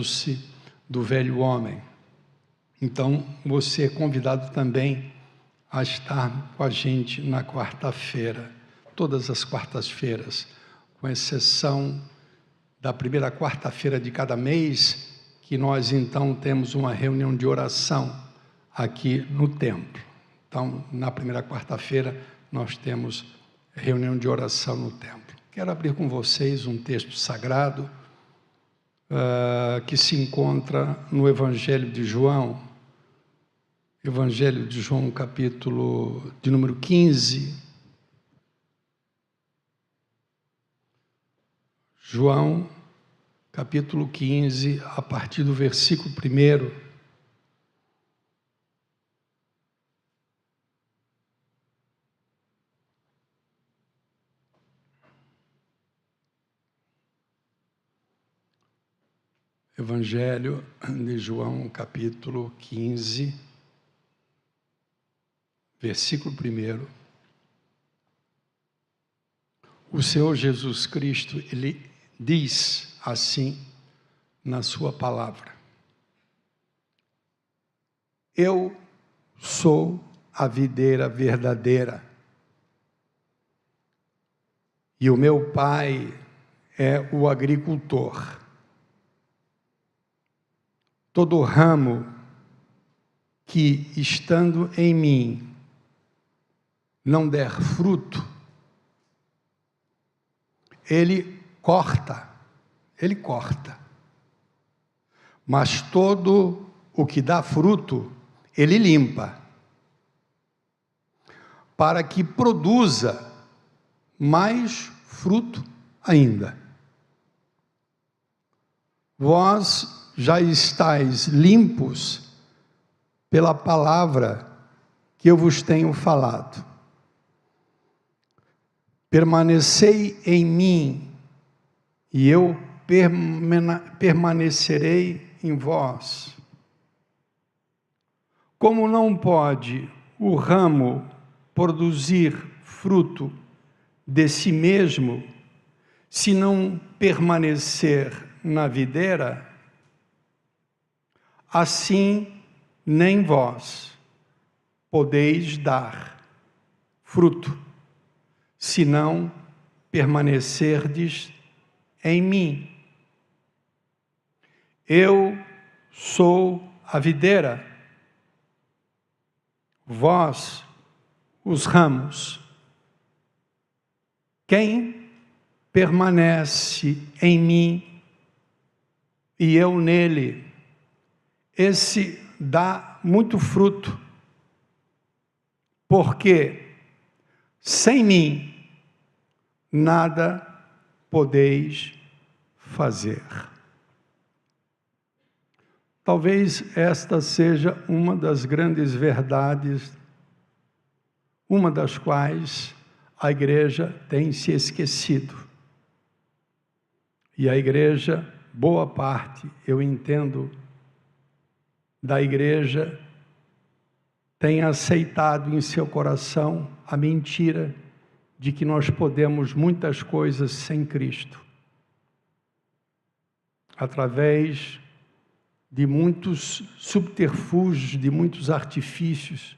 se do velho homem. Então, você é convidado também a estar com a gente na quarta-feira, todas as quartas-feiras, com exceção da primeira quarta-feira de cada mês, que nós então temos uma reunião de oração aqui no templo. Então, na primeira quarta-feira, nós temos reunião de oração no templo. Quero abrir com vocês um texto sagrado, que se encontra no Evangelho de João, capítulo de número 15. João, capítulo 15, a partir do versículo 1. Evangelho de João, capítulo 15, versículo 1. O Senhor Jesus Cristo, Ele diz assim na sua palavra: eu sou a videira verdadeira e o meu Pai é o agricultor. Todo ramo que, estando em mim, não der fruto, ele corta. Mas todo o que dá fruto, ele limpa, para que produza mais fruto ainda. Vós já estáis limpos pela palavra que eu vos tenho falado. Permanecei em mim, e eu permanecerei em vós. Como não pode o ramo produzir fruto de si mesmo, se não permanecer na videira, assim nem vós podeis dar fruto, se não permanecerdes em mim. Eu sou a videira, vós os ramos. Quem permanece em mim e eu nele, esse dá muito fruto, porque sem mim nada podeis fazer. Talvez esta seja uma das grandes verdades, uma das quais a igreja tem se esquecido. E a igreja, boa parte, eu entendo, da igreja tem aceitado em seu coração a mentira de que nós podemos muitas coisas sem Cristo, através de muitos subterfúgios, de muitos artifícios,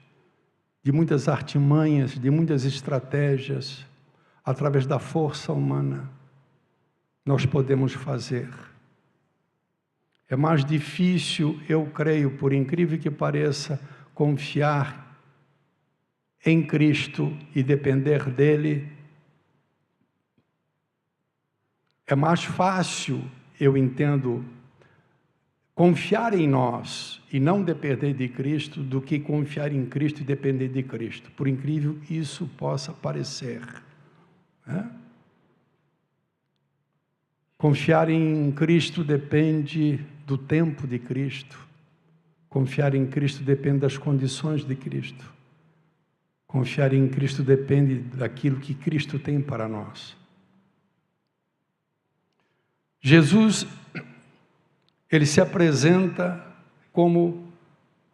de muitas artimanhas, de muitas estratégias, através da força humana, nós podemos fazer. É mais difícil, eu creio, por incrível que pareça, confiar em Cristo e depender dele. É mais fácil, eu entendo, confiar em nós e não depender de Cristo do que confiar em Cristo e depender de Cristo, por incrível que isso possa parecer, né? Confiar em Cristo depende do tempo de Cristo. Confiar em Cristo depende das condições de Cristo. Confiar em Cristo depende daquilo que Cristo tem para nós. Jesus, ele se apresenta como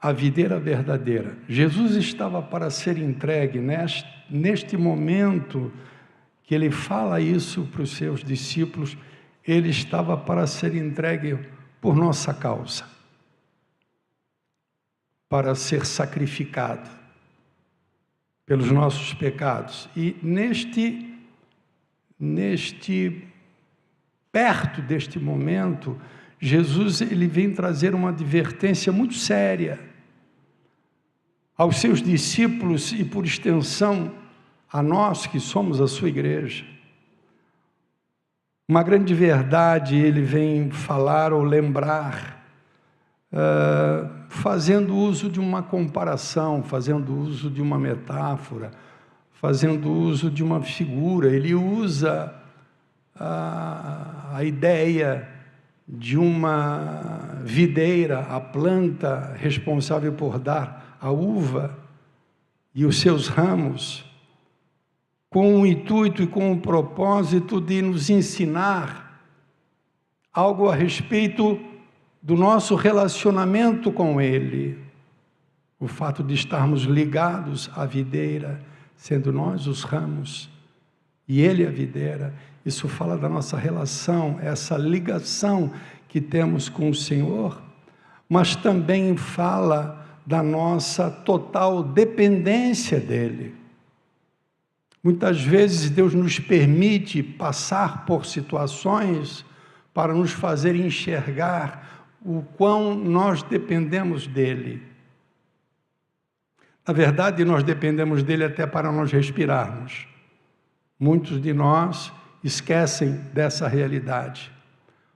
a videira verdadeira. Jesus estava para ser entregue neste momento que ele fala isso para os seus discípulos. Ele estava para ser entregue por nossa causa, para ser sacrificado pelos nossos pecados. E perto deste momento, Jesus ele vem trazer uma advertência muito séria aos seus discípulos e, por extensão, a nós que somos a sua igreja. Uma grande verdade ele vem falar ou lembrar, fazendo uso de uma comparação, fazendo uso de uma metáfora, fazendo uso de uma figura. Ele usa a ideia de uma videira, a planta responsável por dar a uva e os seus ramos, com o intuito e com o propósito de nos ensinar algo a respeito do nosso relacionamento com Ele. O fato de estarmos ligados à videira, sendo nós os ramos e Ele a videira, isso fala da nossa relação, essa ligação que temos com o Senhor, mas também fala da nossa total dependência dEle. Muitas vezes Deus nos permite passar por situações para nos fazer enxergar o quão nós dependemos dEle. Na verdade, nós dependemos dEle até para nós respirarmos. Muitos de nós esquecem dessa realidade.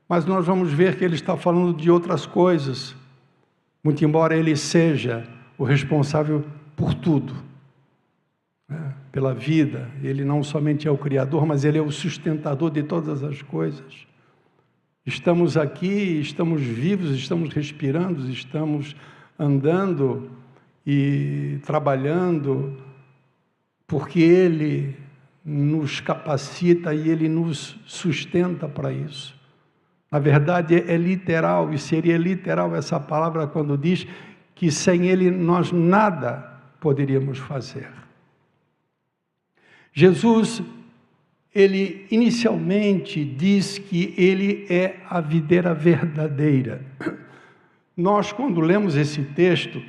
Mas nós vamos ver que Ele está falando de outras coisas, muito embora Ele seja o responsável por tudo, pela vida. Ele não somente é o Criador, mas Ele é o sustentador de todas as coisas. Estamos aqui, estamos vivos, estamos respirando, estamos andando e trabalhando, porque Ele nos capacita e Ele nos sustenta para isso. Na verdade, é literal, e seria literal essa palavra quando diz que sem Ele nós nada poderíamos fazer. Jesus, Ele inicialmente diz que Ele é a videira verdadeira. Nós, quando lemos esse texto,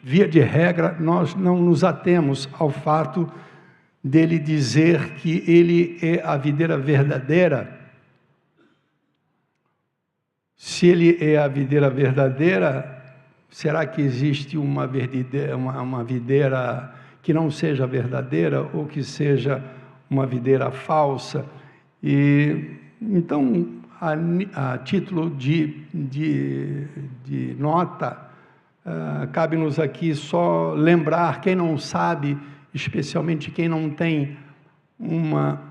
via de regra, nós não nos atemos ao fato dele dizer que Ele é a videira verdadeira. Se Ele é a videira verdadeira, será que existe uma videira que não seja verdadeira ou que seja uma videira falsa? E então, a título de nota, cabe-nos aqui só lembrar, quem não sabe, especialmente quem não tem uma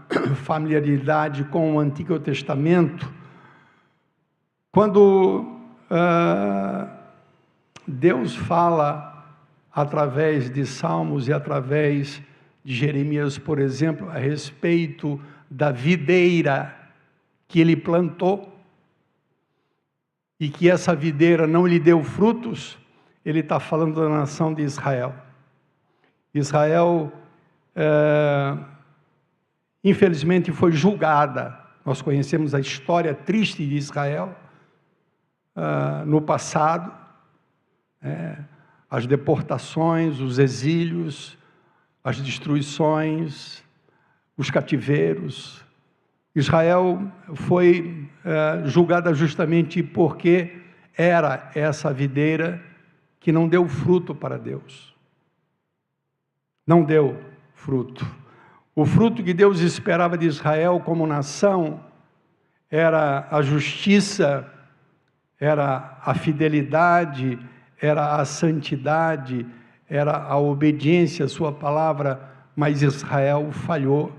familiaridade com o Antigo Testamento, quando Deus fala através de Salmos e através de Jeremias, por exemplo, a respeito da videira que Ele plantou e que essa videira não lhe deu frutos, Ele está falando da nação de Israel. Israel, infelizmente, foi julgada. Nós conhecemos a história triste de Israel no passado, as deportações, os exílios, as destruições, os cativeiros. Israel foi julgada justamente porque era essa videira que não deu fruto para Deus. Não deu fruto. O fruto que Deus esperava de Israel como nação era a justiça, era a fidelidade, era a santidade, era a obediência à sua palavra, mas Israel falhou.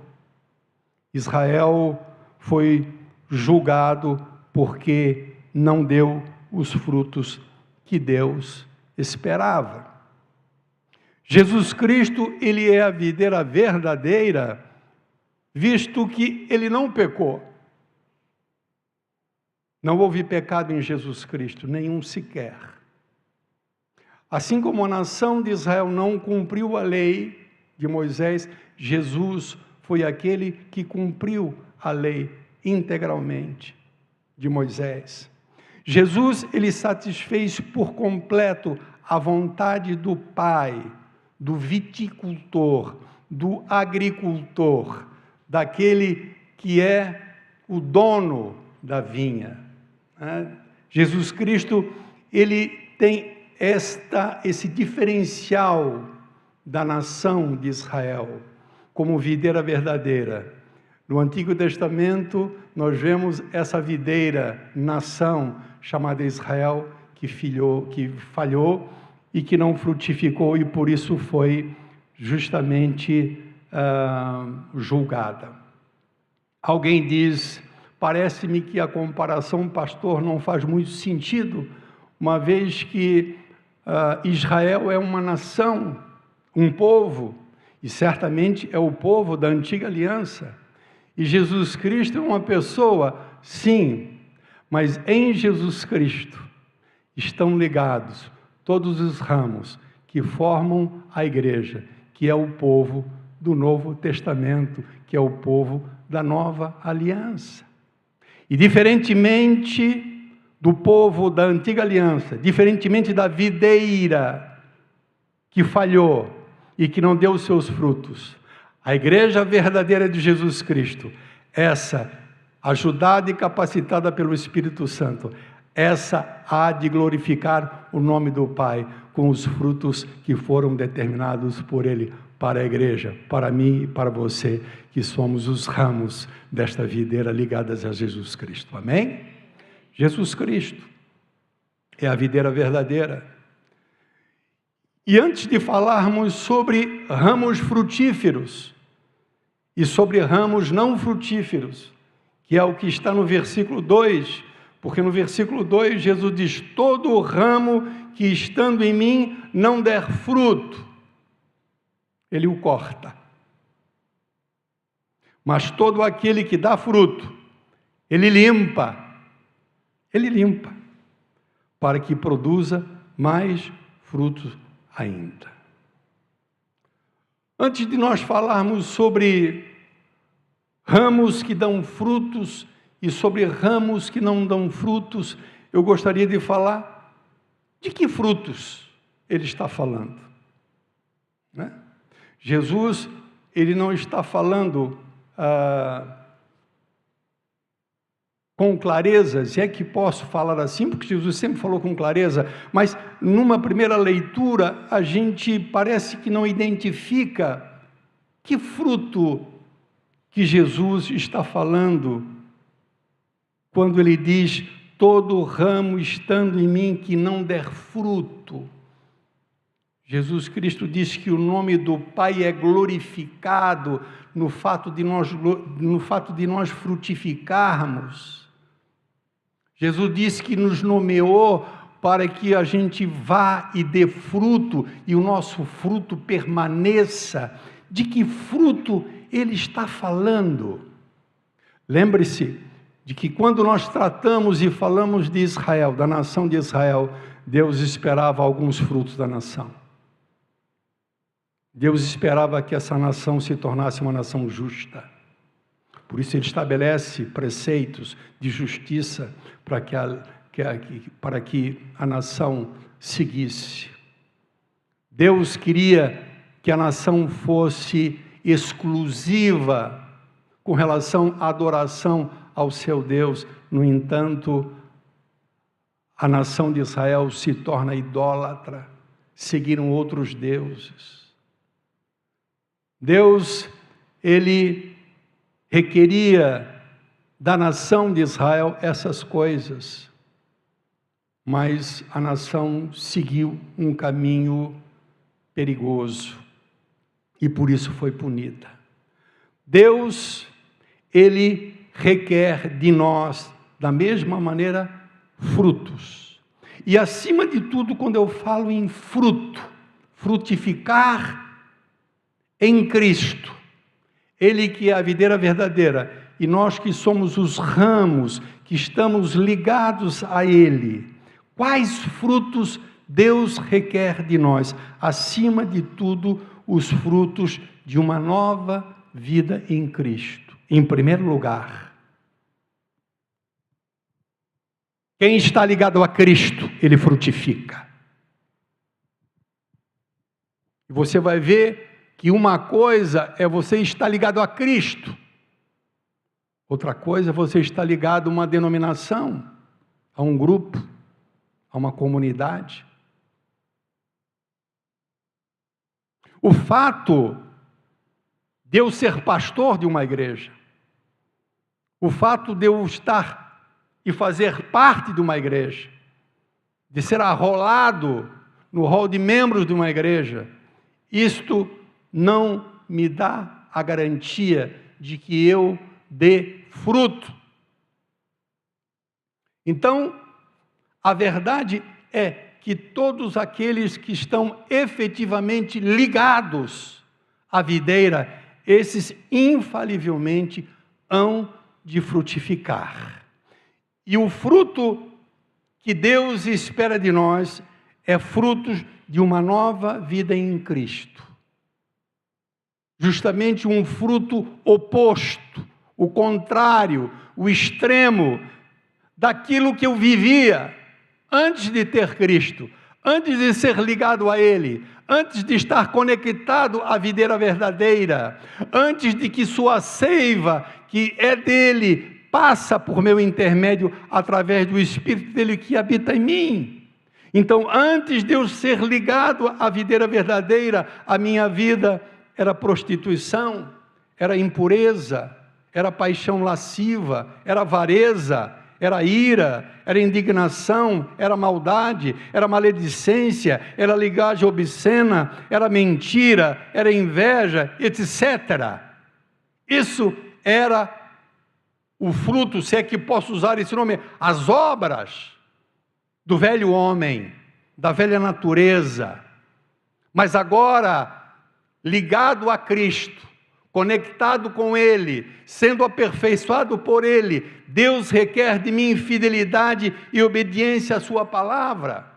Israel foi julgado porque não deu os frutos que Deus esperava. Jesus Cristo, Ele é a videira verdadeira, visto que Ele não pecou. Não houve pecado em Jesus Cristo, nenhum sequer. Assim como a nação de Israel não cumpriu a lei de Moisés, Jesus foi aquele que cumpriu a lei integralmente. de Moisés. Jesus, ele satisfez por completo a vontade do Pai, do viticultor, do agricultor, daquele que é o dono da vinha. Jesus Cristo, ele tem esse diferencial da nação de Israel, como videira verdadeira. No Antigo Testamento, nós vemos essa videira, nação, chamada Israel, que falhou e que não frutificou, e por isso foi justamente julgada. Alguém diz, parece-me que a comparação, pastor, não faz muito sentido, uma vez que Israel é uma nação, um povo, e certamente é o povo da antiga aliança, e Jesus Cristo é uma pessoa, sim, mas em Jesus Cristo estão ligados todos os ramos que formam a igreja, que é o povo do Novo Testamento, que é o povo da nova aliança. E diferentemente do povo da antiga aliança, diferentemente da videira que falhou e que não deu os seus frutos, a igreja verdadeira de Jesus Cristo, essa ajudada e capacitada pelo Espírito Santo, essa há de glorificar o nome do Pai com os frutos que foram determinados por Ele para a igreja, para mim e para você, que somos os ramos desta videira ligadas a Jesus Cristo. Amém? Jesus Cristo é a videira verdadeira. E antes de falarmos sobre ramos frutíferos e sobre ramos não frutíferos, que é o que está no versículo 2, porque no versículo 2 Jesus diz, todo o ramo que estando em mim não der fruto, Ele o corta. Mas todo aquele que dá fruto, Ele limpa, para que produza mais frutos ainda. Antes de nós falarmos sobre ramos que dão frutos e sobre ramos que não dão frutos, eu gostaria de falar de que frutos ele está falando, né? Jesus, ele não está falando com clareza, se é que posso falar assim, porque Jesus sempre falou com clareza, mas numa primeira leitura a gente parece que não identifica que fruto que Jesus está falando quando ele diz, todo ramo estando em mim que não der fruto. Jesus Cristo diz que o nome do Pai é glorificado no fato de nós frutificarmos. Jesus disse que nos nomeou para que a gente vá e dê fruto, e o nosso fruto permaneça. De que fruto Ele está falando? Lembre-se de que quando nós tratamos e falamos de Israel, da nação de Israel, Deus esperava alguns frutos da nação. Deus esperava que essa nação se tornasse uma nação justa. Por isso Ele estabelece preceitos de justiça para que a nação seguisse. Deus queria que a nação fosse exclusiva com relação à adoração ao seu Deus. No entanto, a nação de Israel se torna idólatra, seguiram outros deuses. Deus, Ele requeria da nação de Israel essas coisas, mas a nação seguiu um caminho perigoso e por isso foi punida. Deus, Ele requer de nós, da mesma maneira, frutos. E acima de tudo, quando eu falo em fruto, frutificar em Cristo, Ele que é a videira verdadeira, e nós que somos os ramos, que estamos ligados a Ele. Quais frutos Deus requer de nós? Acima de tudo, os frutos de uma nova vida em Cristo. Em primeiro lugar, Quem está ligado a Cristo, ele frutifica. E você vai ver que uma coisa é você estar ligado a Cristo, outra coisa é você estar ligado a uma denominação, a um grupo, a uma comunidade. O fato de eu ser pastor de uma igreja, o fato de eu estar e fazer parte de uma igreja, de ser arrolado no rol de membros de uma igreja, isto não me dá a garantia de que eu dê fruto. Então, a verdade é que todos aqueles que estão efetivamente ligados à videira, esses infalivelmente hão de frutificar. E o fruto que Deus espera de nós é fruto de uma nova vida em Cristo. Justamente um fruto oposto, o contrário, o extremo daquilo que eu vivia antes de ter Cristo, antes de ser ligado a Ele, antes de estar conectado à videira verdadeira, antes de que sua seiva, que é dele, passa por meu intermédio através do Espírito dele que habita em mim. Então, antes de eu ser ligado à videira verdadeira, a minha vida era prostituição, era impureza, era paixão lasciva, era avareza, era ira, era indignação, era maldade, era maledicência, era ligagem obscena, era mentira, era inveja, etc. Isso era o fruto, se é que posso usar esse nome, as obras do velho homem, da velha natureza. Mas agora, ligado a Cristo, conectado com Ele, sendo aperfeiçoado por Ele, Deus requer de mim fidelidade e obediência à sua palavra.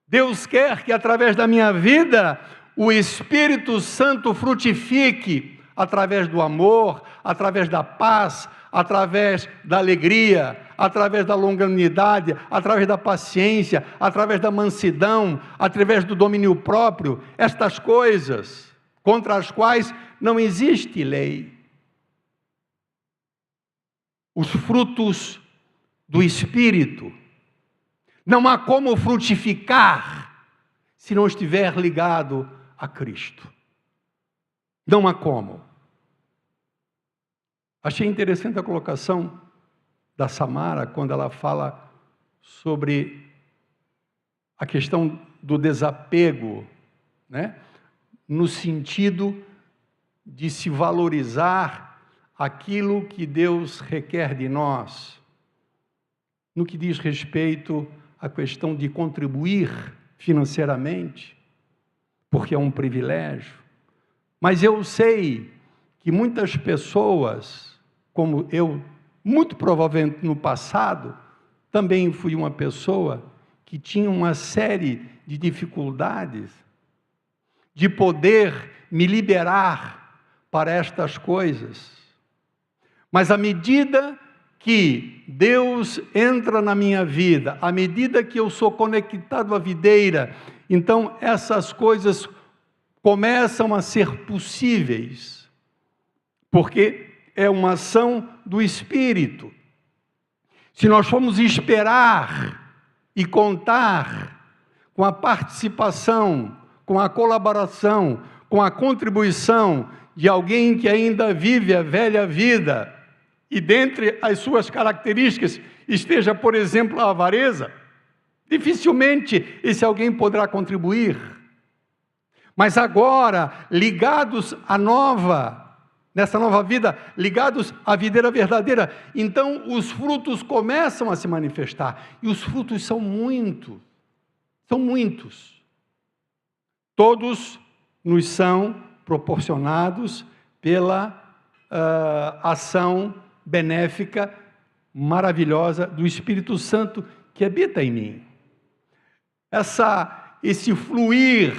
Deus quer que através da minha vida, o Espírito Santo frutifique, através do amor, através da paz, através da alegria, através da longanimidade, através da paciência, através da mansidão, através do domínio próprio, estas coisas contra as quais não existe lei. Os frutos do Espírito, não há como frutificar se não estiver ligado a Cristo. Não há como. Achei interessante a colocação da Samara, quando ela fala sobre a questão do desapego, né? No sentido de se valorizar aquilo que Deus requer de nós, no que diz respeito à questão de contribuir financeiramente, porque é um privilégio. Mas eu sei que muitas pessoas, como eu, muito provavelmente no passado, também fui uma pessoa que tinha uma série de dificuldades de poder me liberar para estas coisas. Mas à medida que Deus entra na minha vida, à medida que eu sou conectado à videira, então essas coisas começam a ser possíveis, porque é uma ação do Espírito. Se nós formos esperar e contar com a participação, com a colaboração, com a contribuição de alguém que ainda vive a velha vida, e dentre as suas características esteja, por exemplo, a avareza, dificilmente esse alguém poderá contribuir. Mas agora, ligados à nessa nova vida, ligados à videira verdadeira, então os frutos começam a se manifestar, e os frutos são muitos, todos nos são proporcionados pela ação benéfica, maravilhosa do Espírito Santo que habita em mim. Esse fluir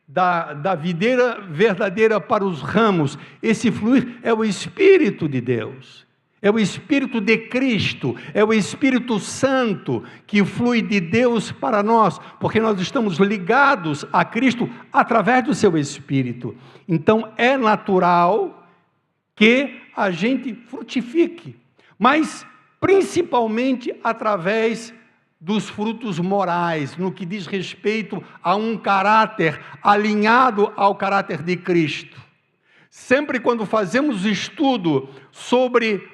da videira verdadeira para os ramos, esse fluir é o Espírito de Deus, É o Espírito de Cristo, é o Espírito Santo que flui de Deus para nós, porque nós estamos ligados a Cristo através do seu Espírito. Então é natural que a gente frutifique, mas principalmente através dos frutos morais, no que diz respeito a um caráter alinhado ao caráter de Cristo. Sempre quando fazemos estudo sobre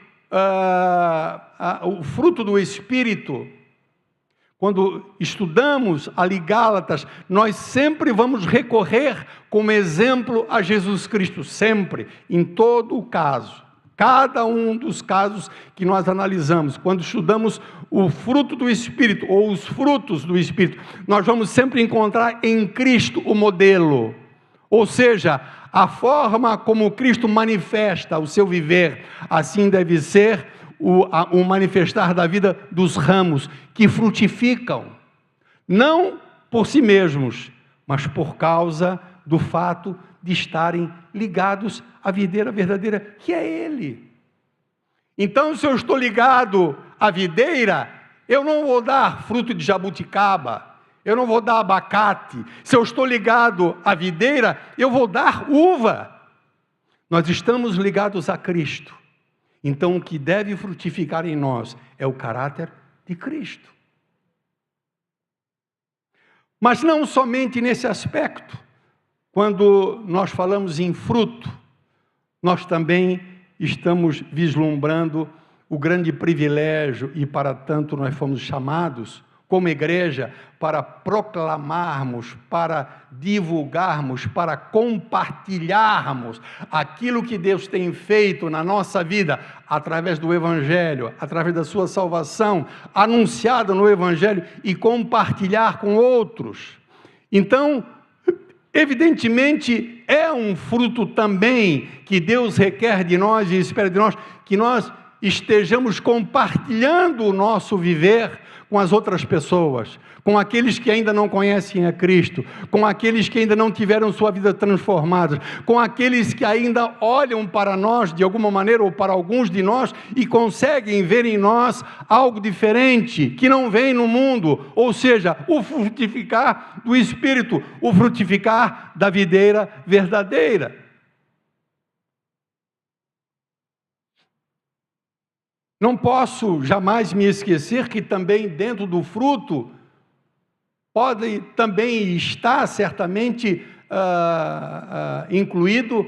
o fruto do Espírito, quando estudamos ali Gálatas, nós sempre vamos recorrer como exemplo a Jesus Cristo, sempre, em todo o caso. Cada um dos casos que nós analisamos, quando estudamos o fruto do Espírito, ou os frutos do Espírito, nós vamos sempre encontrar em Cristo o modelo, ou seja, a forma como Cristo manifesta o seu viver, assim deve ser o manifestar da vida dos ramos que frutificam, não por si mesmos, mas por causa do fato de estarem ligados à videira verdadeira, que é Ele. Então, se eu estou ligado à videira, eu não vou dar fruto de jabuticaba, eu não vou dar abacate. Se eu estou ligado à videira, eu vou dar uva. Nós estamos ligados a Cristo. Então, o que deve frutificar em nós é o caráter de Cristo. Mas não somente nesse aspecto. Quando nós falamos em fruto, nós também estamos vislumbrando o grande privilégio, e para tanto nós fomos chamados, como igreja, para proclamarmos, para divulgarmos, para compartilharmos aquilo que Deus tem feito na nossa vida, através do Evangelho, através da sua salvação, anunciada no Evangelho, e compartilhar com outros. Então, evidentemente, é um fruto também que Deus requer de nós e espera de nós, que nós estejamos compartilhando o nosso viver com as outras pessoas, com aqueles que ainda não conhecem a Cristo, com aqueles que ainda não tiveram sua vida transformada, com aqueles que ainda olham para nós de alguma maneira, ou para alguns de nós, e conseguem ver em nós algo diferente, que não vem no mundo, ou seja, o frutificar do Espírito, o frutificar da videira verdadeira. Não posso jamais me esquecer que também dentro do fruto pode também estar certamente incluído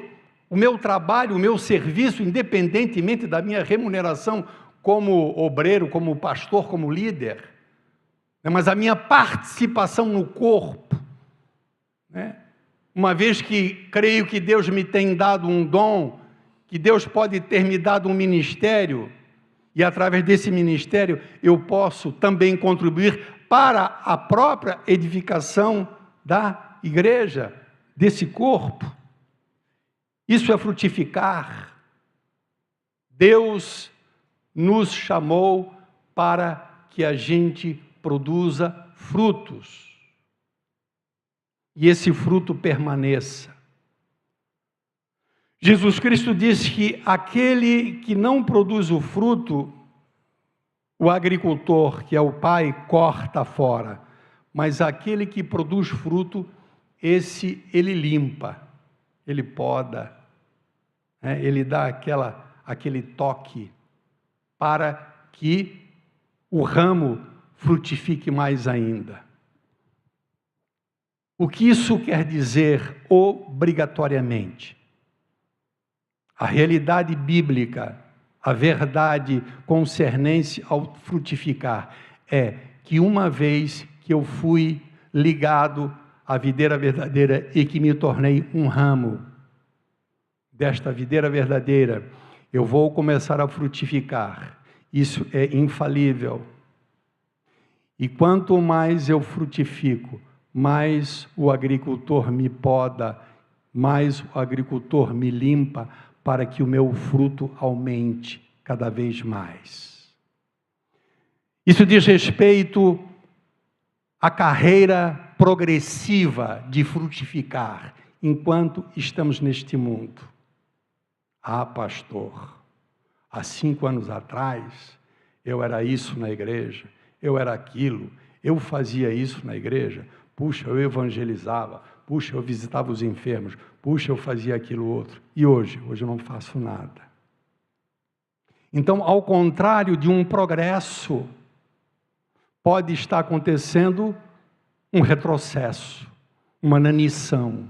o meu trabalho, o meu serviço, independentemente da minha remuneração como obreiro, como pastor, como líder, mas a minha participação no corpo, né? Uma vez que creio que Deus me tem dado um dom, que Deus pode ter me dado um ministério, e através desse ministério eu posso também contribuir para a própria edificação da igreja, desse corpo. Isso é frutificar. Deus nos chamou para que a gente produza frutos. E esse fruto permaneça. Jesus Cristo disse que aquele que não produz o fruto, o agricultor, que é o Pai, corta fora. Mas aquele que produz fruto, esse ele limpa, ele poda, ele dá aquele toque para que o ramo frutifique mais ainda. O que isso quer dizer obrigatoriamente? A realidade bíblica, a verdade concernente ao frutificar, é que uma vez que eu fui ligado à videira verdadeira e que me tornei um ramo desta videira verdadeira, eu vou começar a frutificar. Isso é infalível. E quanto mais eu frutifico, mais o agricultor me poda, mais o agricultor me limpa, para que o meu fruto aumente cada vez mais. Isso diz respeito à carreira progressiva de frutificar, enquanto estamos neste mundo. Ah, pastor, há 5 anos atrás, eu era isso na igreja, eu era aquilo, eu fazia isso na igreja, puxa, eu evangelizava, puxa, eu visitava os enfermos, puxa, eu fazia aquilo outro. E hoje eu não faço nada. Então, ao contrário de um progresso, pode estar acontecendo um retrocesso, uma inanição.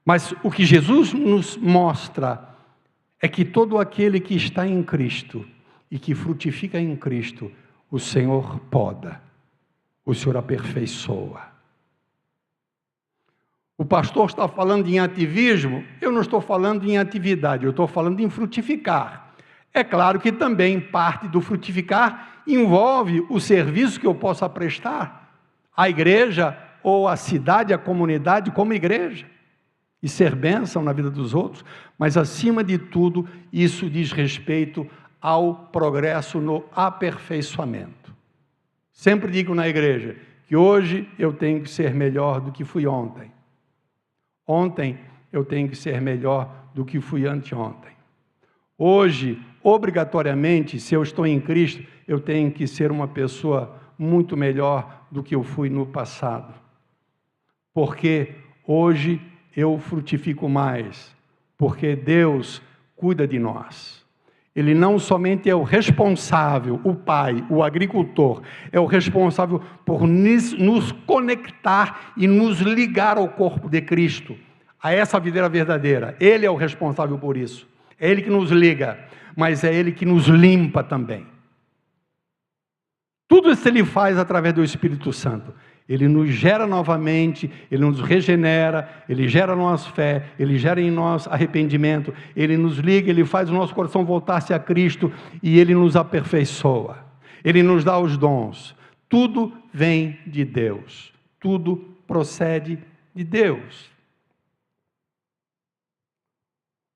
Mas o que Jesus nos mostra é que todo aquele que está em Cristo e que frutifica em Cristo, o Senhor poda, o Senhor aperfeiçoa. O pastor está falando em ativismo, eu não estou falando em atividade, eu estou falando em frutificar. É claro que também parte do frutificar envolve o serviço que eu possa prestar à igreja ou à cidade, à comunidade como igreja, e ser bênção na vida dos outros, mas acima de tudo, isso diz respeito ao progresso no aperfeiçoamento. Sempre digo na igreja que hoje eu tenho que ser melhor do que fui ontem. Ontem eu tenho que ser melhor do que fui anteontem. Hoje, obrigatoriamente, se eu estou em Cristo, eu tenho que ser uma pessoa muito melhor do que eu fui no passado. Porque hoje eu frutifico mais, porque Deus cuida de nós. Ele não somente é o responsável, o pai, o agricultor, é o responsável por nos conectar e nos ligar ao corpo de Cristo, a essa videira verdadeira. Ele é o responsável por isso. É Ele que nos liga, mas é Ele que nos limpa também. Tudo isso Ele faz através do Espírito Santo. Ele nos gera novamente, Ele nos regenera, Ele gera em nós fé, Ele gera em nós arrependimento, Ele nos liga, Ele faz o nosso coração voltar-se a Cristo e Ele nos aperfeiçoa. Ele nos dá os dons. Tudo vem de Deus. Tudo procede de Deus.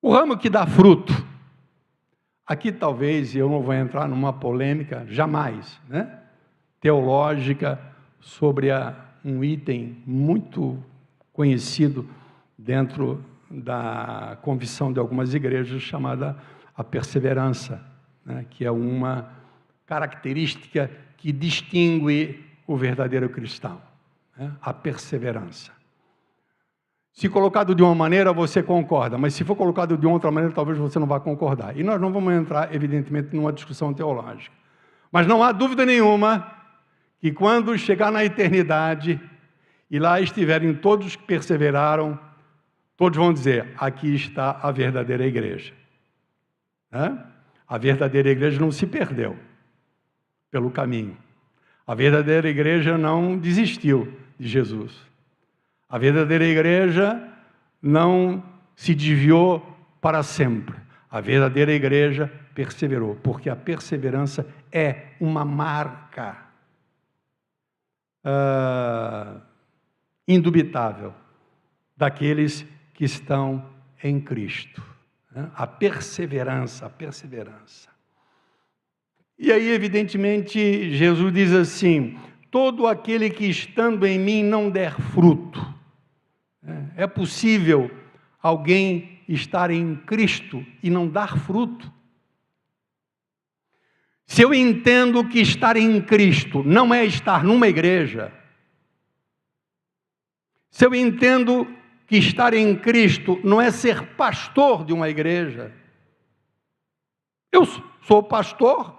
O ramo que dá fruto. Aqui talvez eu não vou entrar numa polêmica, jamais, né? Teológica, sobre um item muito conhecido dentro da confissão de algumas igrejas, chamada a perseverança, né? Que é uma característica que distingue o verdadeiro cristão, né? A perseverança. Se colocado de uma maneira, você concorda, mas se for colocado de outra maneira, talvez você não vá concordar. E nós não vamos entrar, evidentemente, numa discussão teológica. Mas não há dúvida nenhuma que quando chegar na eternidade, e lá estiverem todos que perseveraram, todos vão dizer, aqui está a verdadeira igreja. A verdadeira igreja não se perdeu pelo caminho. A verdadeira igreja não desistiu de Jesus. A verdadeira igreja não se desviou para sempre. A verdadeira igreja perseverou, porque a perseverança é uma marca indubitável daqueles que estão em Cristo. A perseverança, a perseverança. E aí, evidentemente, Jesus diz assim, todo aquele que estando em mim não der fruto. É possível alguém estar em Cristo e não dar fruto? Se eu entendo que estar em Cristo não é estar numa igreja, se eu entendo que estar em Cristo não é ser pastor de uma igreja, eu sou pastor,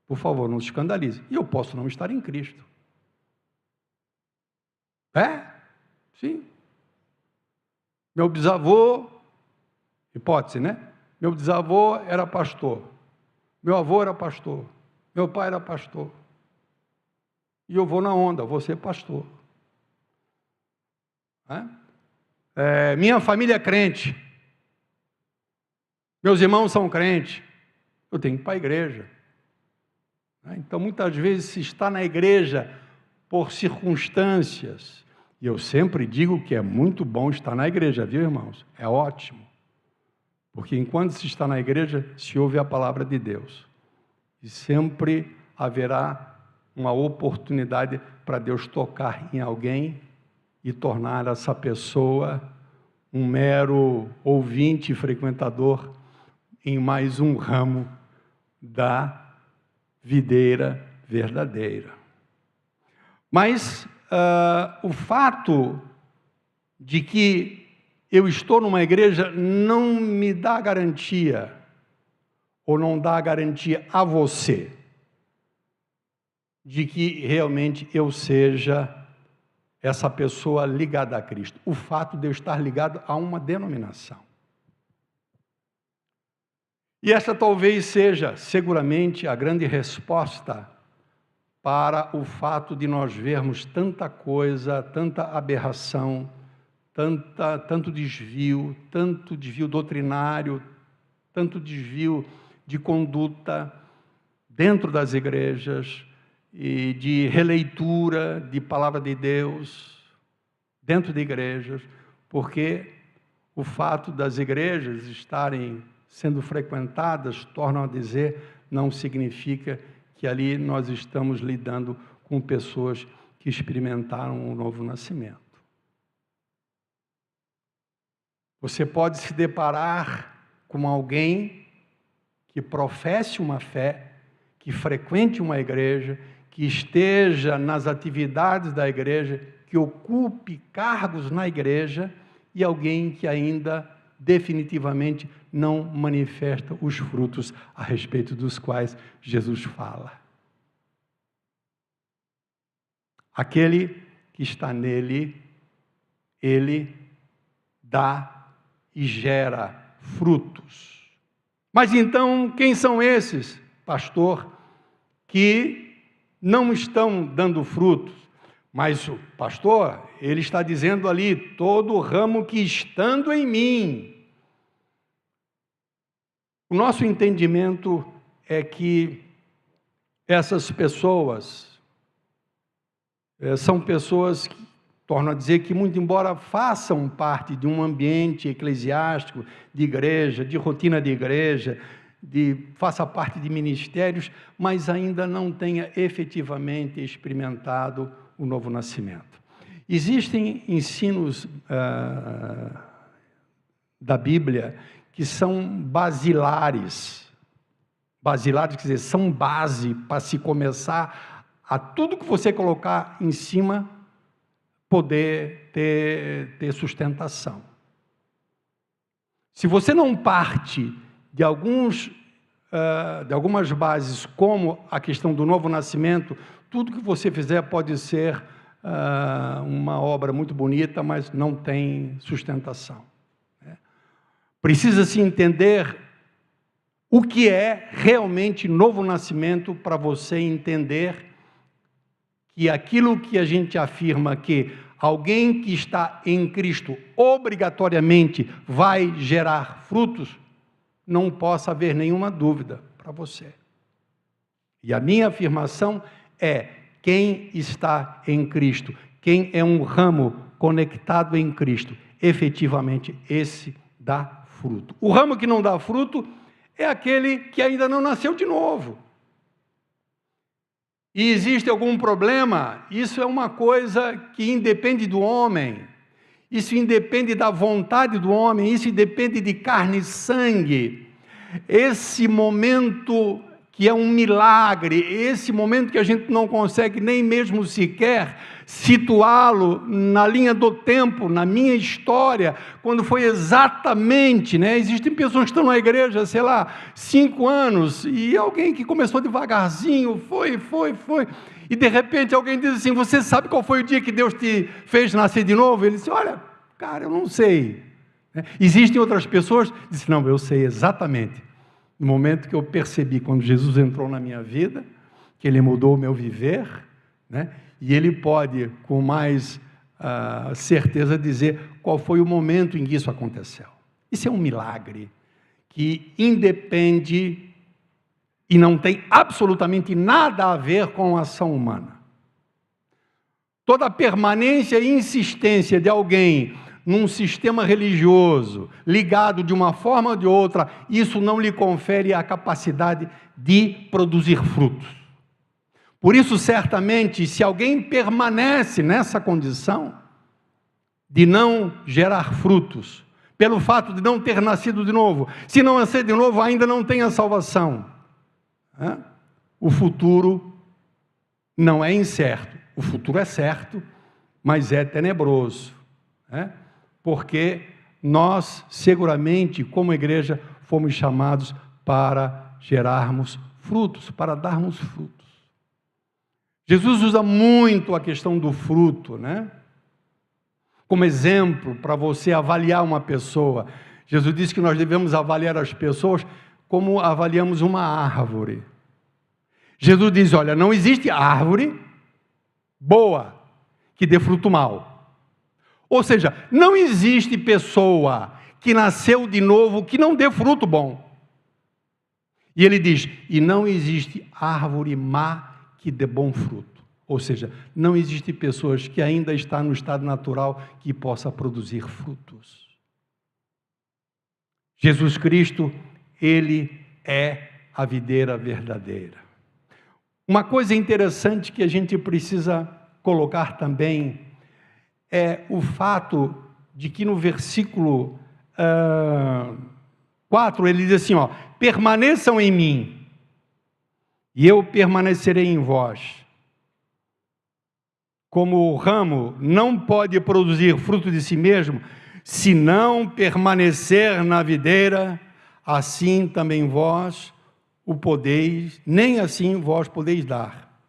por favor, não se escandalize, e eu posso não estar em Cristo. Sim. Meu bisavô, hipótese, né? Meu bisavô era pastor. Meu avô era pastor. Meu pai era pastor. E eu vou na onda, vou ser pastor. Minha família é crente. Meus irmãos são crentes. Eu tenho que ir para a igreja. Então, muitas vezes, se está na igreja por circunstâncias, e eu sempre digo que é muito bom estar na igreja, viu, irmãos? É ótimo. Porque enquanto se está na igreja, se ouve a palavra de Deus. E sempre haverá uma oportunidade para Deus tocar em alguém e tornar essa pessoa um mero ouvinte e frequentador em mais um ramo da videira verdadeira. Mas o fato de que eu estou numa igreja não me dá garantia, ou não dá garantia a você, de que realmente eu seja essa pessoa ligada a Cristo. O fato de eu estar ligado a uma denominação. E essa talvez seja, seguramente, a grande resposta para o fato de nós vermos tanta coisa, tanta aberração, tanto desvio doutrinário, tanto desvio de conduta dentro das igrejas, e de releitura de palavra de Deus dentro de igrejas, porque o fato das igrejas estarem sendo frequentadas, tornam a dizer, não significa que ali nós estamos lidando com pessoas que experimentaram um novo nascimento. Você pode se deparar com alguém que professe uma fé, que frequente uma igreja, que esteja nas atividades da igreja, que ocupe cargos na igreja, e alguém que ainda definitivamente não manifesta os frutos a respeito dos quais Jesus fala. Aquele que está nele, ele dá e gera frutos. Mas então, quem são esses, pastor, que não estão dando frutos? Mas o pastor, ele está dizendo ali, todo ramo que estando em mim. O nosso entendimento é que essas pessoas são pessoas que, torno a dizer, que muito embora façam parte de um ambiente eclesiástico, de igreja, de rotina de igreja, faça parte de ministérios, mas ainda não tenha efetivamente experimentado o novo nascimento. Existem ensinos da Bíblia que são basilares. Basilares quer dizer, são base para se começar a tudo que você colocar em cima poder ter sustentação. Se você não parte de algumas bases, como a questão do novo nascimento, tudo que você fizer pode ser uma obra muito bonita, mas não tem sustentação. Precisa-se entender o que é realmente novo nascimento para você entender que aquilo que a gente afirma que alguém que está em Cristo obrigatoriamente vai gerar frutos, não possa haver nenhuma dúvida para você. E a minha afirmação é, quem está em Cristo, quem é um ramo conectado em Cristo, efetivamente esse dá fruto. O ramo que não dá fruto é aquele que ainda não nasceu de novo. E existe algum problema? Isso é uma coisa que independe do homem, isso independe da vontade do homem, isso depende de carne e sangue. Esse momento que é um milagre, esse momento que a gente não consegue nem mesmo sequer situá-lo na linha do tempo, na minha história, quando foi exatamente, existem pessoas que estão na igreja, 5 anos, e alguém que começou devagarzinho, foi, e de repente alguém diz assim, você sabe qual foi o dia que Deus te fez nascer de novo? Ele disse, olha, cara, eu não sei. Existem outras pessoas que dizem, não, eu sei exatamente. No momento que eu percebi, quando Jesus entrou na minha vida, que Ele mudou o meu viver, e Ele pode, com mais certeza, dizer qual foi o momento em que isso aconteceu. Isso é um milagre que independe e não tem absolutamente nada a ver com a ação humana. Toda a permanência e insistência de alguém num sistema religioso, ligado de uma forma ou de outra, isso não lhe confere a capacidade de produzir frutos. Por isso, certamente, se alguém permanece nessa condição de não gerar frutos, pelo fato de não ter nascido de novo. Se não nascer de novo, ainda não tem a salvação. O futuro não é incerto. O futuro é certo, mas é tenebroso. Porque nós, seguramente, como igreja, fomos chamados para gerarmos frutos, para darmos frutos. Jesus usa muito a questão do fruto, como exemplo para você avaliar uma pessoa. Jesus disse que nós devemos avaliar as pessoas como avaliamos uma árvore. Jesus diz, olha, não existe árvore boa que dê fruto mau. Ou seja, não existe pessoa que nasceu de novo que não dê fruto bom. E ele diz, e não existe árvore má que dê bom fruto. Ou seja, não existe pessoas que ainda estão no estado natural que possa produzir frutos. Jesus Cristo, Ele é a videira verdadeira. Uma coisa interessante que a gente precisa colocar também é o fato de que no versículo 4 ele diz assim, permaneçam em mim e eu permanecerei em vós. Como o ramo não pode produzir fruto de si mesmo, se não permanecer na videira, assim também vós o podeis, nem assim vós podeis dar,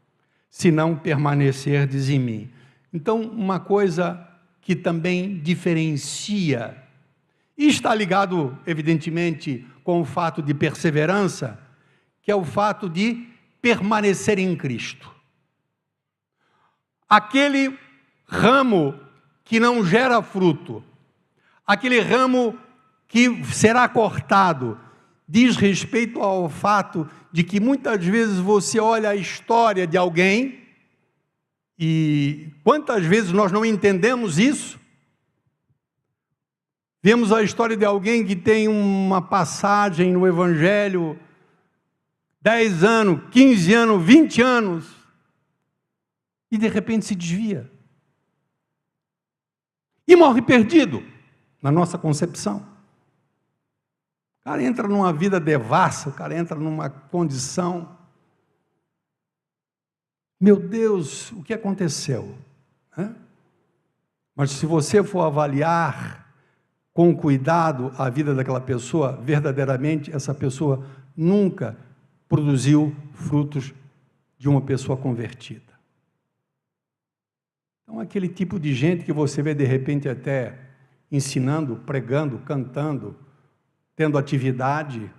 se não permanecerdes em mim. Então, uma coisa que também diferencia, e está ligado, evidentemente, com o fato de perseverança, que é o fato de permanecer em Cristo. Aquele ramo que não gera fruto, aquele ramo que será cortado, diz respeito ao fato de que muitas vezes você olha a história de alguém, e quantas vezes nós não entendemos isso? Vemos a história de alguém que tem uma passagem no Evangelho, 10 anos, 15 anos, 20 anos, e de repente se desvia. E morre perdido, na nossa concepção. O cara entra numa vida devassa, o cara entra numa condição. Meu Deus, o que aconteceu? Mas se você for avaliar com cuidado a vida daquela pessoa, verdadeiramente essa pessoa nunca produziu frutos de uma pessoa convertida. Então, aquele tipo de gente que você vê de repente até ensinando, pregando, cantando, tendo atividade,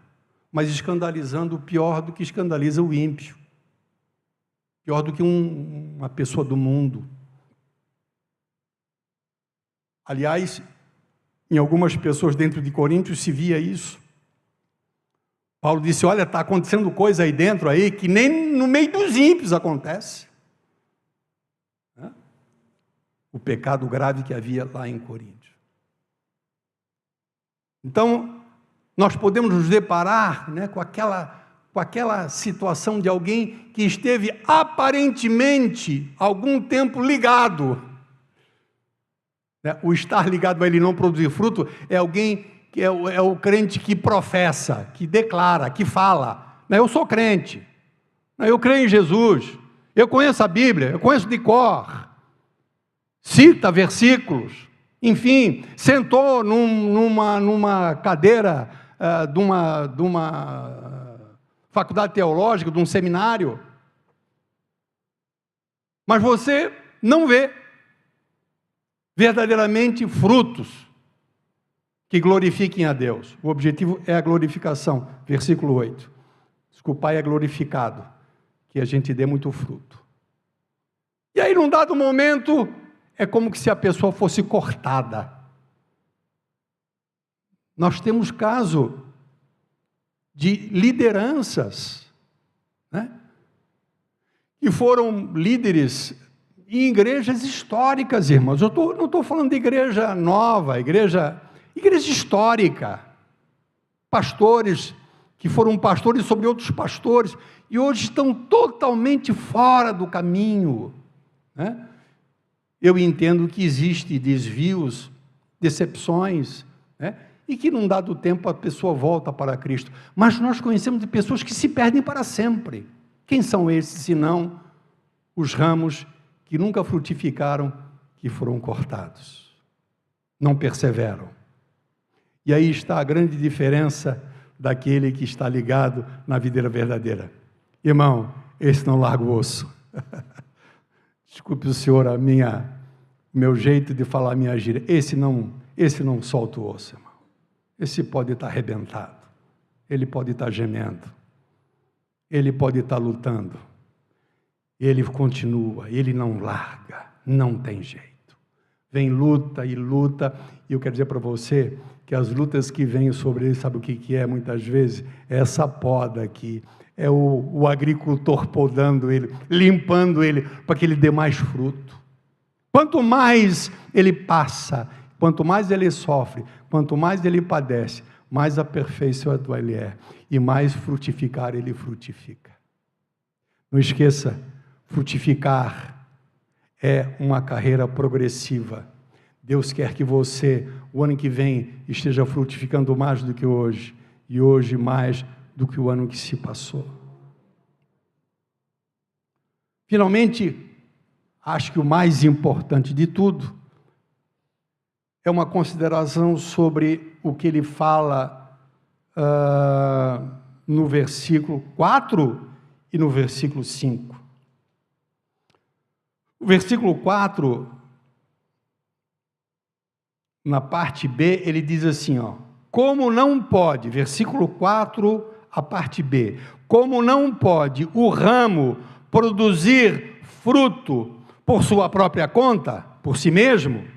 mas escandalizando pior do que escandaliza o ímpio, pior do que uma pessoa do mundo. Aliás, em algumas pessoas dentro de Coríntios se via isso. Paulo disse, olha, está acontecendo coisa aí dentro aí que nem no meio dos ímpios acontece. O pecado grave que havia lá em Corinto. Então, nós podemos nos deparar com aquela situação de alguém que esteve aparentemente algum tempo ligado. O estar ligado a ele não produzir fruto é alguém que é o crente que professa, que declara, que fala. Eu sou crente, eu creio em Jesus, eu conheço a Bíblia, eu conheço de cor. Cita versículos, enfim, sentou numa cadeira de uma faculdade teológica, de um seminário, mas você não vê verdadeiramente frutos que glorifiquem a Deus. O objetivo é a glorificação, versículo 8. O Pai é glorificado, que a gente dê muito fruto. E aí, num dado momento, é como se a pessoa fosse cortada. Nós temos caso de lideranças, que foram líderes em igrejas históricas, irmãos. Eu não estou falando de igreja nova, igreja histórica. Pastores que foram pastores sobre outros pastores e hoje estão totalmente fora do caminho, Eu entendo que existem desvios, decepções, né? E que num dado tempo a pessoa volta para Cristo. Mas nós conhecemos de pessoas que se perdem para sempre. Quem são esses, senão os ramos que nunca frutificaram, que foram cortados? Não perseveram. E aí está a grande diferença daquele que está ligado na videira verdadeira. Irmão, esse não larga o osso. Desculpe o senhor meu jeito de falar a minha gíria. Esse não solta o osso, irmão. Esse pode estar arrebentado, ele pode estar gemendo, ele pode estar lutando, ele continua, ele não larga, não tem jeito. Vem luta, e eu quero dizer para você que as lutas que vêm sobre ele, sabe o que é muitas vezes? É essa poda aqui, é o agricultor podando ele, limpando ele, para que ele dê mais fruto. Quanto mais ele passa, quanto mais ele sofre, quanto mais ele padece, mais aperfeiçoado ele é, e mais frutificar ele frutifica. Não esqueça, frutificar é uma carreira progressiva. Deus quer que você, o ano que vem, esteja frutificando mais do que hoje, e hoje mais do que o ano que se passou. Finalmente, acho que o mais importante de tudo é uma consideração sobre o que ele fala no versículo 4 e no versículo 5. O versículo 4, na parte B, ele diz assim, como não pode, versículo 4, a parte B, como não pode o ramo produzir fruto por sua própria conta, por si mesmo,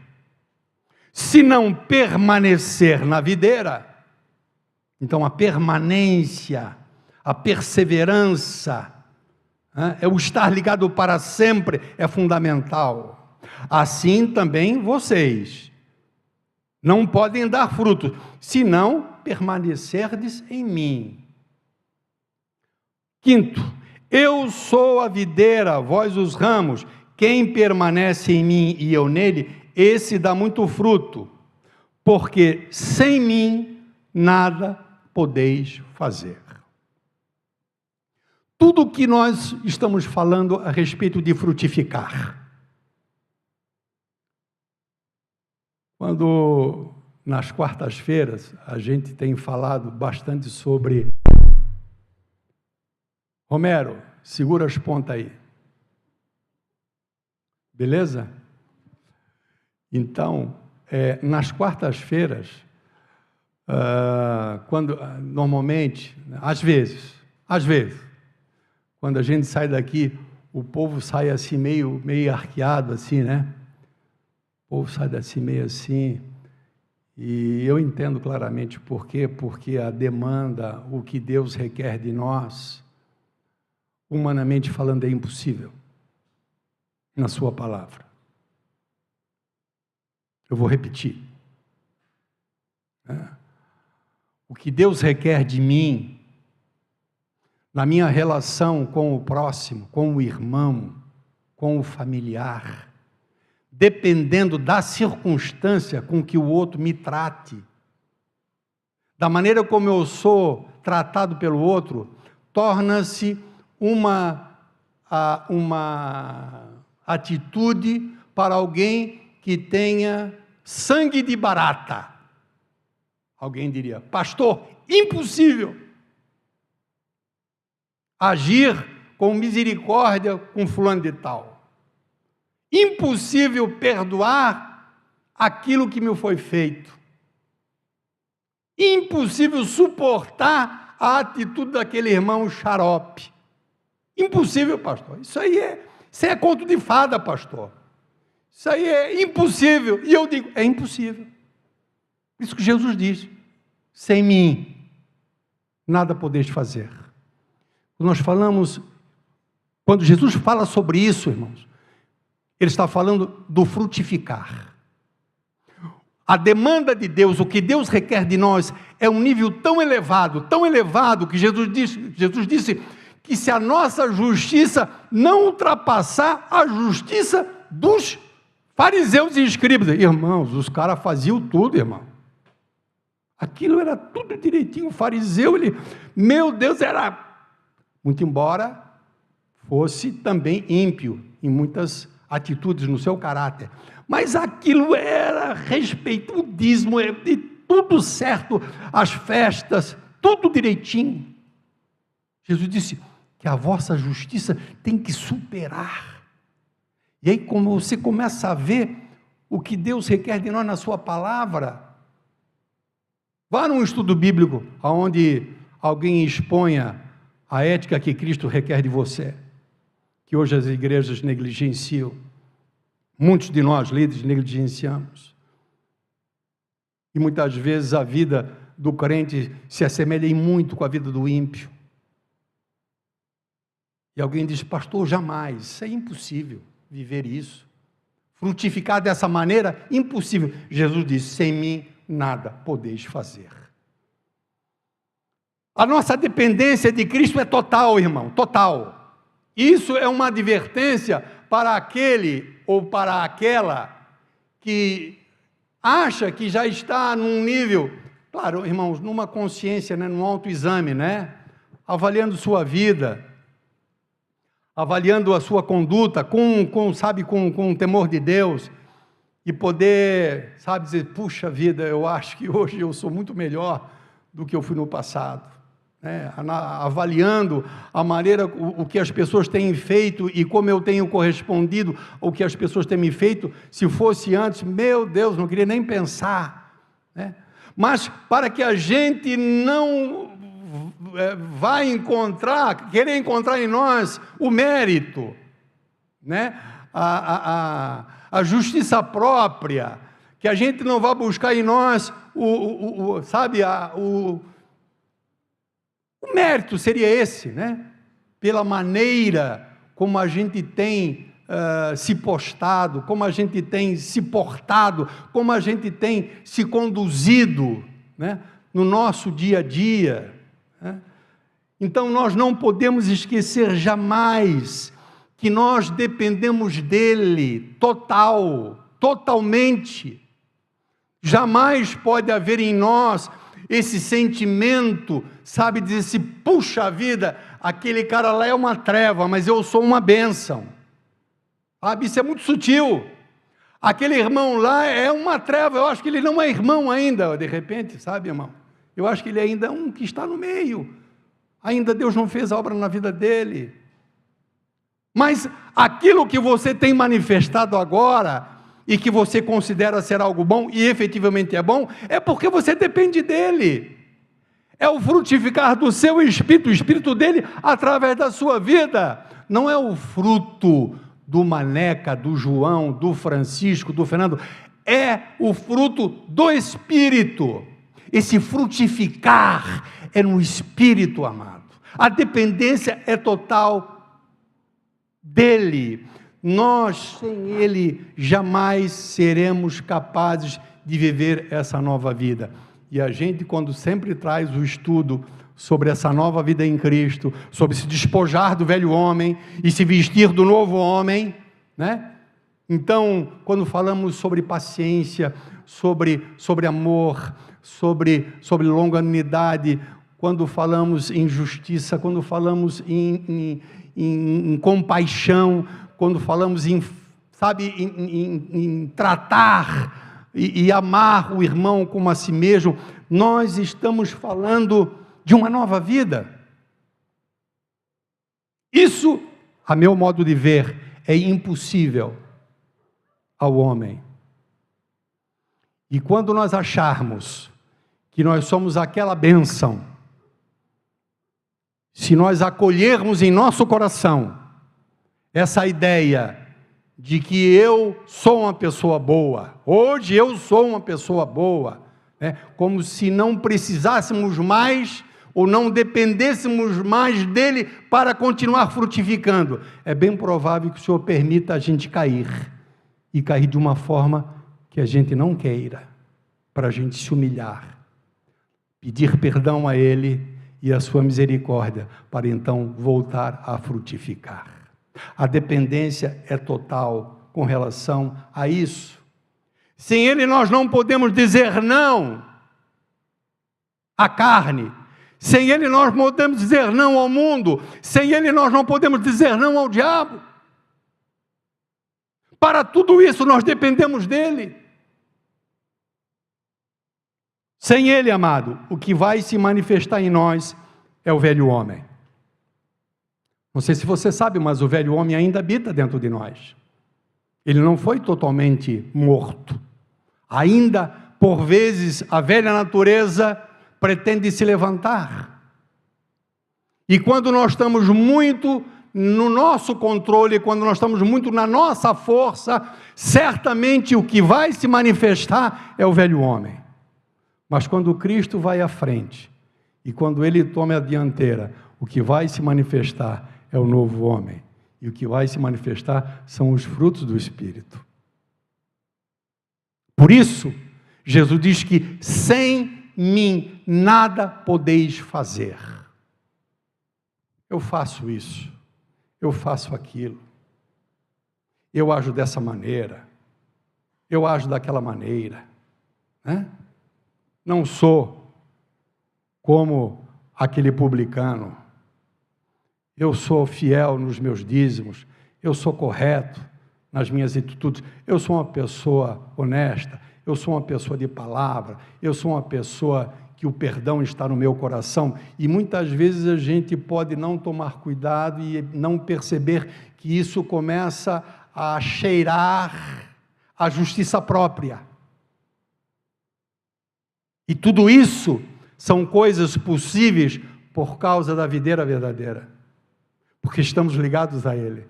se não permanecer na videira. Então a permanência, a perseverança, é o estar ligado para sempre, é fundamental. Assim também vocês não podem dar fruto, se não permanecerdes em mim. Quinto, eu sou a videira, vós os ramos, quem permanece em mim e eu nele, esse dá muito fruto, porque sem mim nada podeis fazer. Tudo o que nós estamos falando a respeito de frutificar. Quando nas quartas-feiras a gente tem falado bastante sobre... Romero, segura as pontas aí. Beleza? Então, nas quartas-feiras, quando normalmente, às vezes, quando a gente sai daqui, o povo sai assim meio arqueado assim, né? O povo sai assim meio assim, e eu entendo claramente por quê, porque a demanda, o que Deus requer de nós, humanamente falando, é impossível, na sua palavra. Eu vou repetir. O que Deus requer de mim, na minha relação com o próximo, com o irmão, com o familiar, dependendo da circunstância com que o outro me trate, da maneira como eu sou tratado pelo outro, torna-se uma atitude para alguém que tenha sangue de barata. Alguém diria, pastor, impossível agir com misericórdia com fulano de tal. Impossível perdoar aquilo que me foi feito. Impossível suportar a atitude daquele irmão xarope. Impossível, pastor. Isso é conto de fada, pastor. Isso aí é impossível. E eu digo, é impossível. Isso que Jesus diz. Sem mim, nada podeis fazer. Nós falamos, quando Jesus fala sobre isso, irmãos, ele está falando do frutificar. A demanda de Deus, o que Deus requer de nós, é um nível tão elevado, que Jesus disse que se a nossa justiça não ultrapassar a justiça dos fariseus e escribas, irmãos, os caras faziam tudo, irmão. Aquilo era tudo direitinho. O fariseu, meu Deus, era... Muito embora fosse também ímpio em muitas atitudes no seu caráter. Mas aquilo era respeito, o dízimo, de tudo certo, as festas, tudo direitinho. Jesus disse que a vossa justiça tem que superar. E aí, como você começa a ver o que Deus requer de nós na sua palavra, vá num estudo bíblico, onde alguém exponha a ética que Cristo requer de você, que hoje as igrejas negligenciam. Muitos de nós, líderes, negligenciamos. E muitas vezes a vida do crente se assemelha muito com a vida do ímpio. E alguém diz, pastor, jamais, isso é impossível viver isso. Frutificar dessa maneira, impossível. Jesus disse, sem mim nada podeis fazer. A nossa dependência de Cristo é total, irmão, total. Isso é uma advertência para aquele ou para aquela que acha que já está num nível, claro, irmãos, numa consciência, né, num autoexame, né, avaliando sua vida, avaliando a sua conduta com o temor de Deus, e poder, dizer, puxa vida, eu acho que hoje eu sou muito melhor do que eu fui no passado. Avaliando a maneira, o que as pessoas têm feito e como eu tenho correspondido ao que as pessoas têm me feito. Se fosse antes, meu Deus, não queria nem pensar, né? Mas para que a gente não vá querer encontrar em nós o mérito, né? A justiça própria, que a gente não vá buscar em nós o mérito seria esse, né? Pela maneira como a gente tem se postado, como a gente tem se portado, como a gente tem se conduzido, né? No nosso dia a dia, né? Então nós não podemos esquecer jamais que nós dependemos dele totalmente. Jamais pode haver em nós esse sentimento, de dizer assim, puxa vida, aquele cara lá é uma treva, mas eu sou uma bênção. Isso é muito sutil. Aquele irmão lá é uma treva, eu acho que ele não é irmão ainda, de repente, irmão? Eu acho que ele ainda é um que está no meio. Ainda Deus não fez a obra na vida dele. Mas aquilo que você tem manifestado agora, e que você considera ser algo bom, e efetivamente é bom, é porque você depende dele. É o frutificar do seu espírito, o espírito dele, através da sua vida. Não é o fruto do Maneca, do João, do Francisco, do Fernando. É o fruto do Espírito. Esse frutificar é no Espírito, amado. A dependência é total dele. Nós, sem ele, jamais seremos capazes de viver essa nova vida. E a gente, quando sempre traz o estudo sobre essa nova vida em Cristo, sobre se despojar do velho homem e se vestir do novo homem, né? Então, quando falamos sobre paciência, sobre amor, sobre longanimidade, quando falamos em justiça, quando falamos em compaixão, quando falamos em tratar e amar o irmão como a si mesmo, nós estamos falando de uma nova vida. Isso, a meu modo de ver, é impossível ao homem. E quando nós acharmos que nós somos aquela bênção, se nós acolhermos em nosso coração essa ideia de que eu sou uma pessoa boa, hoje eu sou uma pessoa boa, né? Como se não precisássemos mais ou não dependêssemos mais dele para continuar frutificando, é bem provável que o Senhor permita a gente cair, e cair de uma forma que a gente não queira, para a gente se humilhar, pedir perdão a ele e a sua misericórdia, para então voltar a frutificar. A dependência é total com relação a isso. Sem ele nós não podemos dizer não. à carne. Sem Ele nós não podemos dizer não ao mundo. Sem Ele nós não podemos dizer não ao diabo. Para tudo isso nós dependemos dEle. Sem Ele, amado, o que vai se manifestar em nós é o velho homem. Não sei se você sabe, mas o velho homem ainda habita dentro de nós. Ele não foi totalmente morto. Ainda, por vezes, a velha natureza pretende se levantar. E quando nós estamos muito no nosso controle, quando nós estamos muito na nossa força, certamente o que vai se manifestar é o velho homem. Mas quando Cristo vai à frente, e quando Ele toma a dianteira, o que vai se manifestar é o novo homem. E o que vai se manifestar são os frutos do Espírito. Por isso, Jesus diz que sem mim nada podeis fazer. Eu faço isso, eu faço aquilo, eu ajo dessa maneira, eu ajo daquela maneira, né? Não sou como aquele publicano. Eu sou fiel nos meus dízimos, eu sou correto nas minhas atitudes, eu sou uma pessoa honesta, eu sou uma pessoa de palavra, eu sou uma pessoa que o perdão está no meu coração, e muitas vezes a gente pode não tomar cuidado e não perceber que isso começa a cheirar a justiça própria. E tudo isso são coisas possíveis por causa da videira verdadeira. Porque estamos ligados a Ele.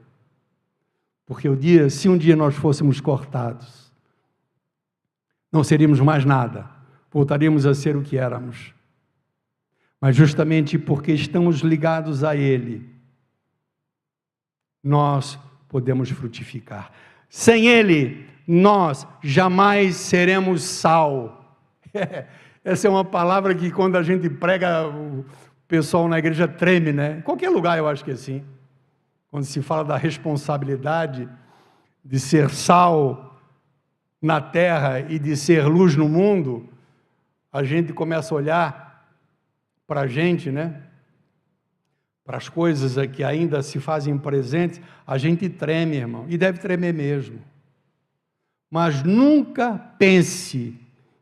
Porque se um dia nós fôssemos cortados, não seríamos mais nada, voltaríamos a ser o que éramos. Mas justamente porque estamos ligados a Ele, nós podemos frutificar. Sem Ele, nós jamais seremos sal. Essa é uma palavra que quando a gente prega, o pessoal na igreja treme, né? Em qualquer lugar eu acho que é assim. Quando se fala da responsabilidade de ser sal na terra e de ser luz no mundo, a gente começa a olhar para a gente, né? Para as coisas que ainda se fazem presentes, a gente treme, irmão, e deve tremer mesmo. Mas nunca pense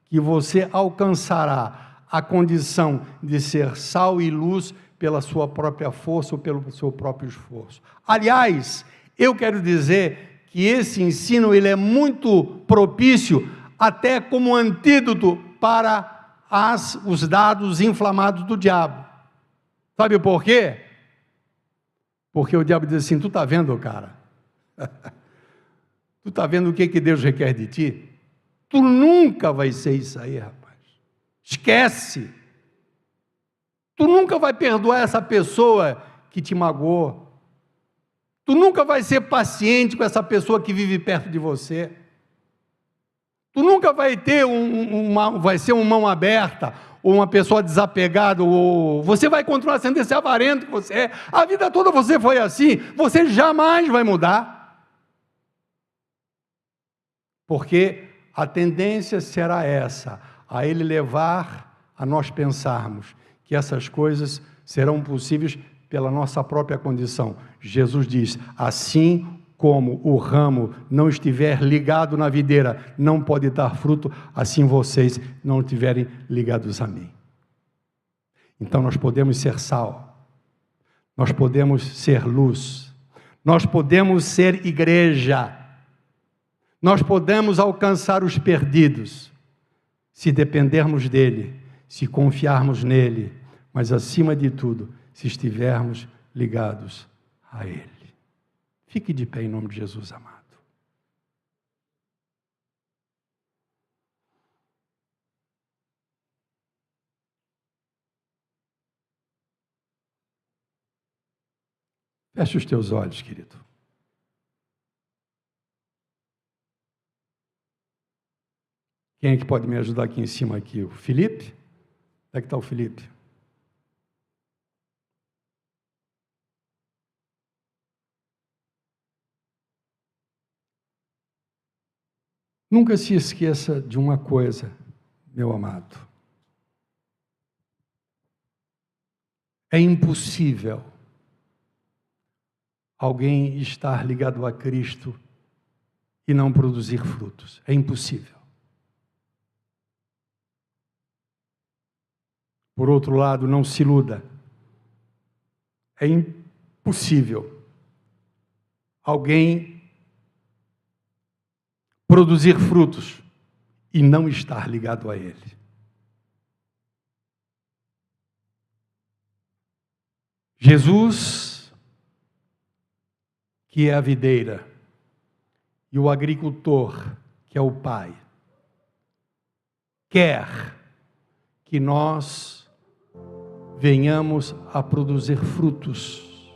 que você alcançará a condição de ser sal e luz pela sua própria força ou pelo seu próprio esforço. Aliás, eu quero dizer que esse ensino ele é muito propício até como antídoto para os dados inflamados do diabo. Sabe por quê? Porque o diabo diz assim, tu está vendo, cara? Tu está vendo o que Deus requer de ti? Tu nunca vai ser isso aí, rapaz. Esquece. Tu nunca vai perdoar essa pessoa que te magoou. Tu nunca vai ser paciente com essa pessoa que vive perto de você. Tu nunca vai ter vai ser uma mão aberta, ou uma pessoa desapegada, ou você vai continuar sendo esse avarento que você é. A vida toda você foi assim, você jamais vai mudar. Porque a tendência será essa, a ele levar a nós pensarmos que essas coisas serão possíveis pela nossa própria condição. Jesus diz, assim como o ramo não estiver ligado na videira, não pode dar fruto, assim vocês não estiverem ligados a mim. Então nós podemos ser sal, nós podemos ser luz, nós podemos ser igreja, nós podemos alcançar os perdidos, se dependermos dEle, se confiarmos nele, mas acima de tudo, se estivermos ligados a Ele. Fique de pé em nome de Jesus, amado. Feche os teus olhos, querido. Quem é que pode me ajudar aqui em cima? Aqui? O Felipe? Onde é que está o Felipe? Nunca se esqueça de uma coisa, meu amado. É impossível alguém estar ligado a Cristo e não produzir frutos. É impossível. Por outro lado, não se iluda. É impossível alguém produzir frutos e não estar ligado a Ele. Jesus, que é a videira, e o agricultor, que é o Pai, quer que nós venhamos a produzir frutos,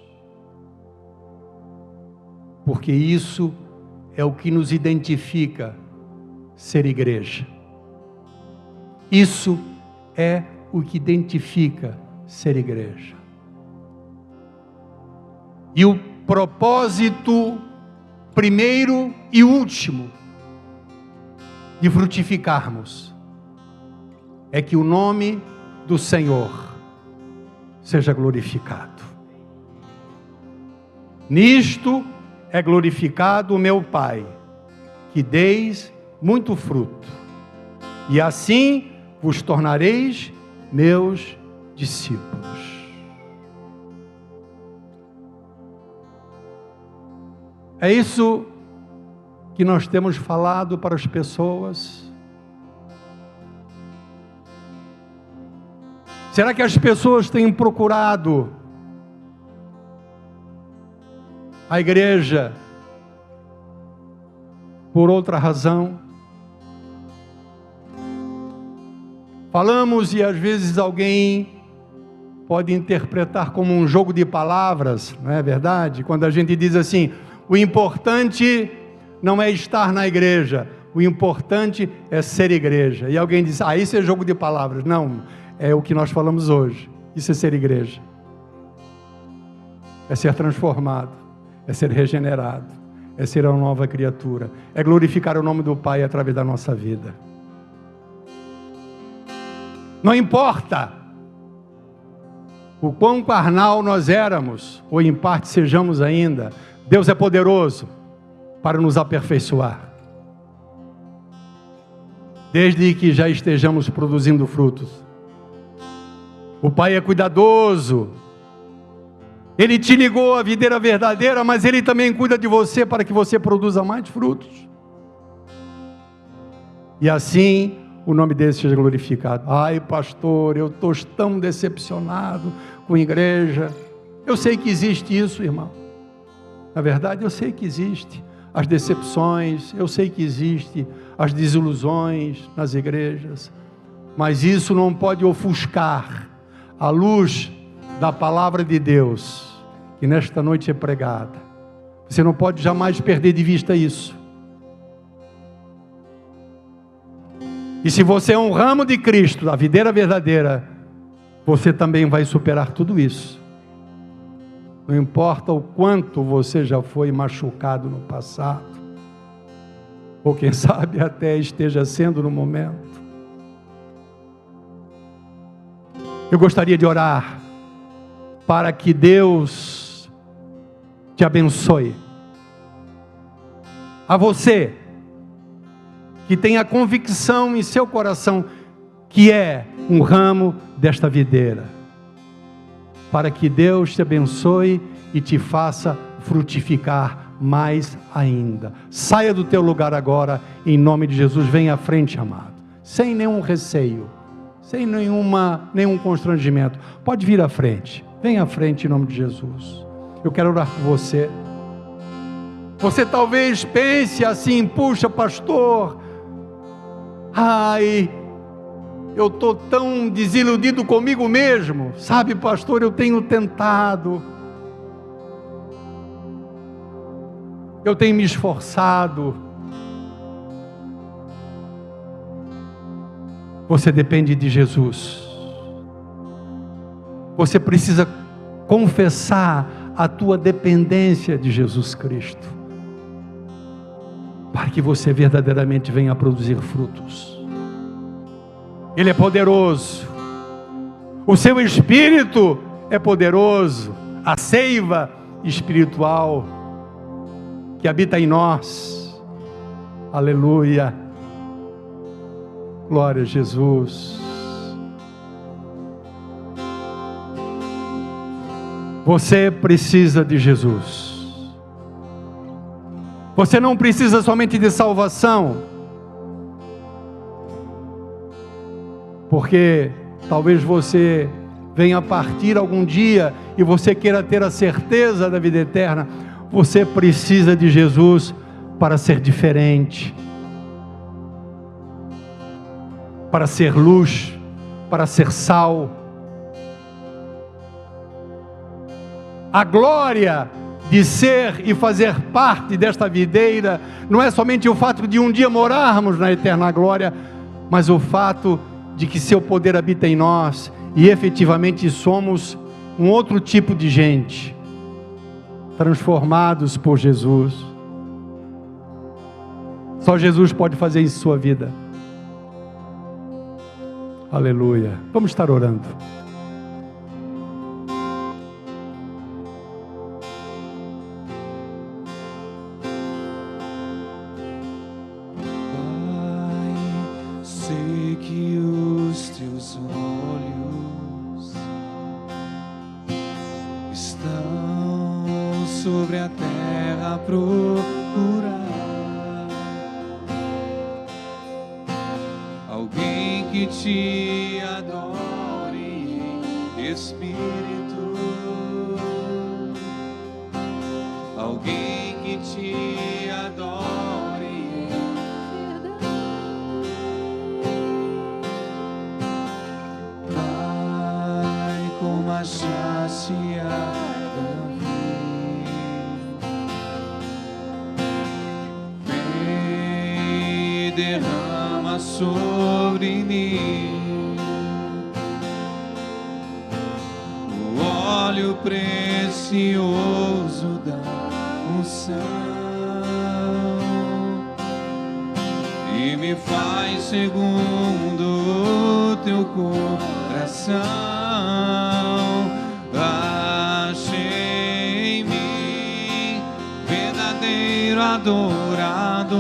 porque isso é o que nos identifica ser igreja. Isso é o que identifica ser igreja. E o propósito primeiro e último de frutificarmos é que o nome do Senhor seja glorificado. Nisto é glorificado o meu Pai, que deis muito fruto, e assim vos tornareis meus discípulos. É isso que nós temos falado para as pessoas. Será que as pessoas têm procurado a igreja por outra razão? Falamos e às vezes alguém pode interpretar como um jogo de palavras, não é verdade? Quando a gente diz assim: o importante não é estar na igreja, o importante é ser igreja. E alguém diz: isso é jogo de palavras. Não, é o que nós falamos hoje. Isso é ser igreja. É ser transformado, é ser regenerado, é ser uma nova criatura, é glorificar o nome do Pai através da nossa vida. Não importa o quão carnal nós éramos, ou em parte sejamos ainda, Deus é poderoso para nos aperfeiçoar, desde que já estejamos produzindo frutos. O Pai é cuidadoso, Ele te ligou à videira verdadeira, mas Ele também cuida de você para que você produza mais frutos, e assim o nome dele seja glorificado. Ai, pastor, eu estou tão decepcionado com a igreja. Eu sei que existe isso, irmão. Na verdade, eu sei que existe as decepções, eu sei que existe as desilusões nas igrejas, mas isso não pode ofuscar a luz da palavra de Deus, que nesta noite é pregada. Você não pode jamais perder de vista isso. E se você é um ramo de Cristo, da videira verdadeira, você também vai superar tudo isso. Não importa o quanto você já foi machucado no passado, ou quem sabe até esteja sendo no momento. Eu gostaria de orar para que Deus te abençoe. A você que tem a convicção em seu coração que é um ramo desta videira, para que Deus te abençoe e te faça frutificar mais ainda. Saia do teu lugar agora, em nome de Jesus. Venha à frente, amado, sem nenhum receio, sem nenhum constrangimento. Pode vir à frente, venha à frente em nome de Jesus. Eu quero orar por você. Você talvez pense assim: puxa, pastor, eu estou tão desiludido comigo mesmo. Sabe, pastor, eu tenho tentado, eu tenho me esforçado. Você depende de Jesus. Você precisa confessar a tua dependência de Jesus Cristo, para que você verdadeiramente venha a produzir frutos. Ele é poderoso. O seu espírito é poderoso, a seiva espiritual que habita em nós. Aleluia. Glória a Jesus. Você precisa de Jesus. Você não precisa somente de salvação, porque talvez você venha partir algum dia e você queira ter a certeza da vida eterna. Você precisa de Jesus para ser diferente, para ser luz, para ser sal. A glória de ser e fazer parte desta videira não é somente o fato de um dia morarmos na eterna glória, mas o fato de que seu poder habita em nós e efetivamente somos um outro tipo de gente, transformados por Jesus. Só Jesus pode fazer isso em sua vida. Aleluia. Vamos estar orando. Sobre a terra procurar alguém que te adore em espírito, alguém que te adore em verdade. Pai, como achaste a derrama sobre mim o óleo precioso da unção e me faz segundo o teu coração. Achei em mim verdadeiro adorador,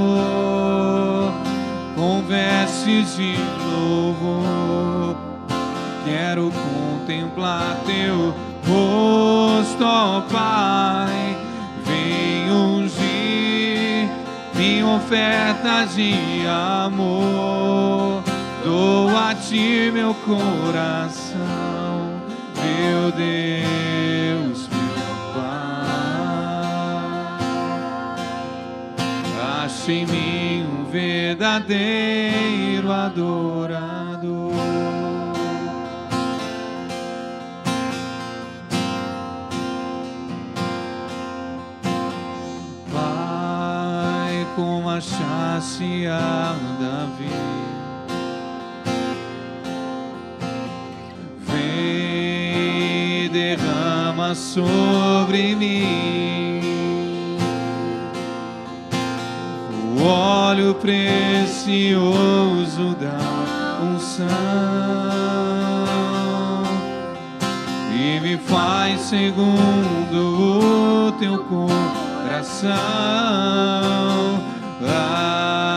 com vestes de louvor, quero contemplar teu rosto, ó Pai. Vem ungir minha oferta de amor, dou a ti meu coração, meu Deus, meu Pai. Acha em mim um verdadeiro adorador. Pai, como achaste a Davi, vem e derrama sobre mim o óleo precioso da unção e me faz segundo o teu coração.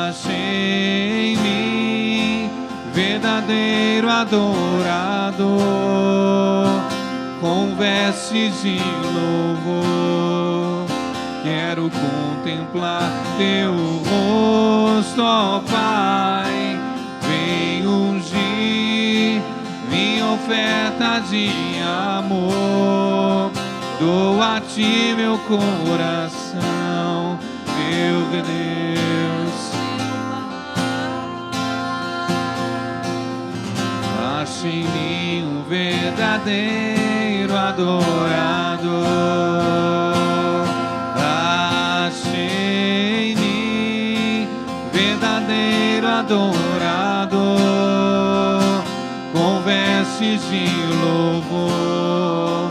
Achei em mim verdadeiro adorador, com vestes de louvor, quero contemplar teu rosto, ó Pai. Vem ungir minha oferta de amor, dou a ti meu coração, meu Deus. Acha em mim um verdadeiro adorador. Achei em mim verdadeiro adorador, com vestes de louvor,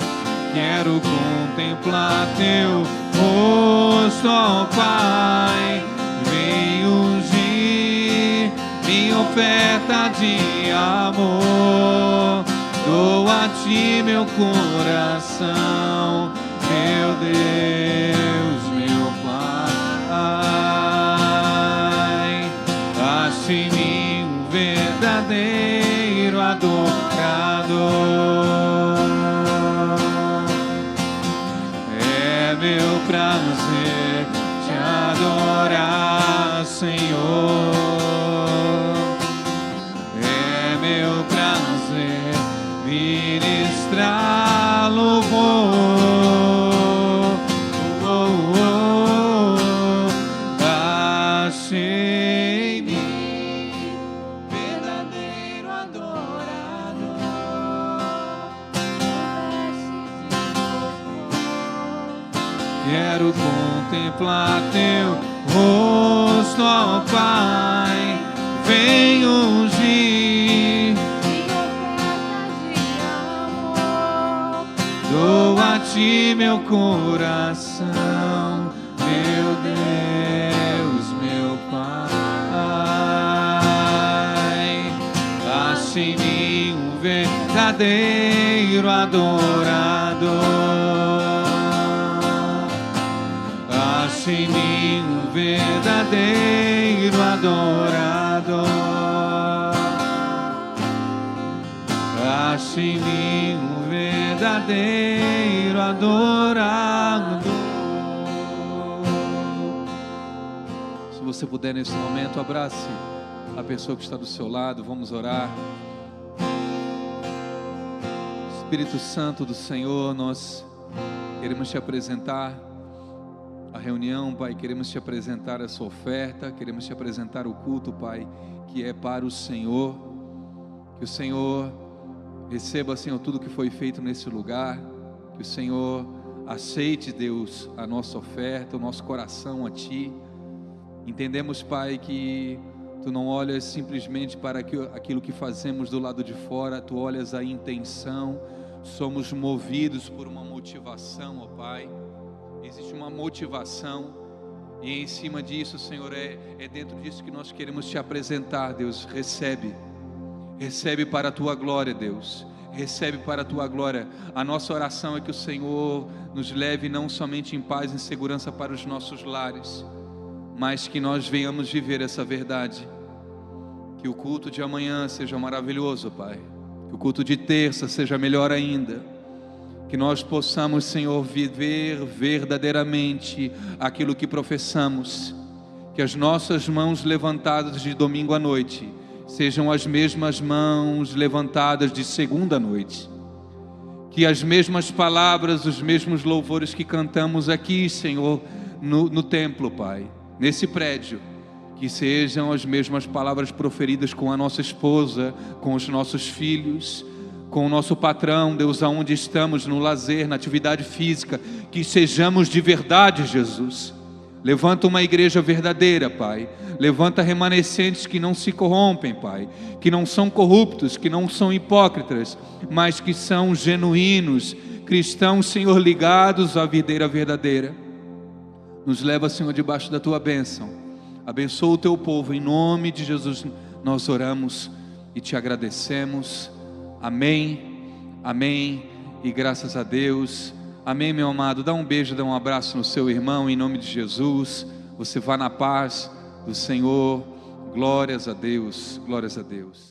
quero contemplar teu rosto, ó Pai. Vem ungir minha oferta de amor, Dou a ti meu coração, meu Deus, meu Pai. Ache em mim um verdadeiro adorador. É meu prazer te adorar, Senhor. É meu prazer ministrar louvor. Achei em mim verdadeiro adorador. Quero contemplar teu rosto, ó Pai. Vem ungir. Dou a ti meu coração, meu Deus, meu Pai. Ache em mim um verdadeiro adorador. Ache em mim um verdadeiro adorador. Ache em mim um verdadeiro adorador. Se você puder nesse momento, abrace a pessoa que está do seu lado. Vamos orar. Espírito Santo do Senhor, nós queremos te apresentar a reunião, Pai. Queremos te apresentar essa oferta. Queremos te apresentar o culto, Pai, que é para o Senhor. Que o Senhor receba, Senhor, tudo que foi feito nesse lugar. Que o Senhor aceite, Deus, a nossa oferta, o nosso coração a Ti. Entendemos, Pai, que Tu não olhas simplesmente para aquilo que fazemos do lado de fora. Tu olhas a intenção. Somos movidos por uma motivação, ó Pai. Existe uma motivação. E em cima disso, Senhor, é dentro disso que nós queremos Te apresentar, Deus. Recebe para a Tua glória, Deus. Recebe para a Tua glória. A nossa oração é que o Senhor nos leve não somente em paz e em segurança para os nossos lares, mas que nós venhamos viver essa verdade. Que o culto de amanhã seja maravilhoso, Pai. Que o culto de terça seja melhor ainda. Que nós possamos, Senhor, viver verdadeiramente aquilo que professamos. Que as nossas mãos levantadas de domingo à noite sejam as mesmas mãos levantadas de segunda à noite. Que as mesmas palavras, os mesmos louvores que cantamos aqui, Senhor, no templo, Pai, nesse prédio, que sejam as mesmas palavras proferidas com a nossa esposa, com os nossos filhos, com o nosso patrão, Deus, aonde estamos, no lazer, na atividade física. Que sejamos de verdade, Jesus. Levanta uma igreja verdadeira, Pai. Levanta remanescentes que não se corrompem, Pai. Que não são corruptos, que não são hipócritas, mas que são genuínos, cristãos, Senhor, ligados à videira verdadeira. Nos leva, Senhor, debaixo da Tua bênção. Abençoa o Teu povo, em nome de Jesus nós oramos e Te agradecemos. Amém, amém e graças a Deus. Amém, meu amado. Dá um beijo, dá um abraço no seu irmão, em nome de Jesus. Você vá na paz do Senhor. Glórias a Deus, glórias a Deus.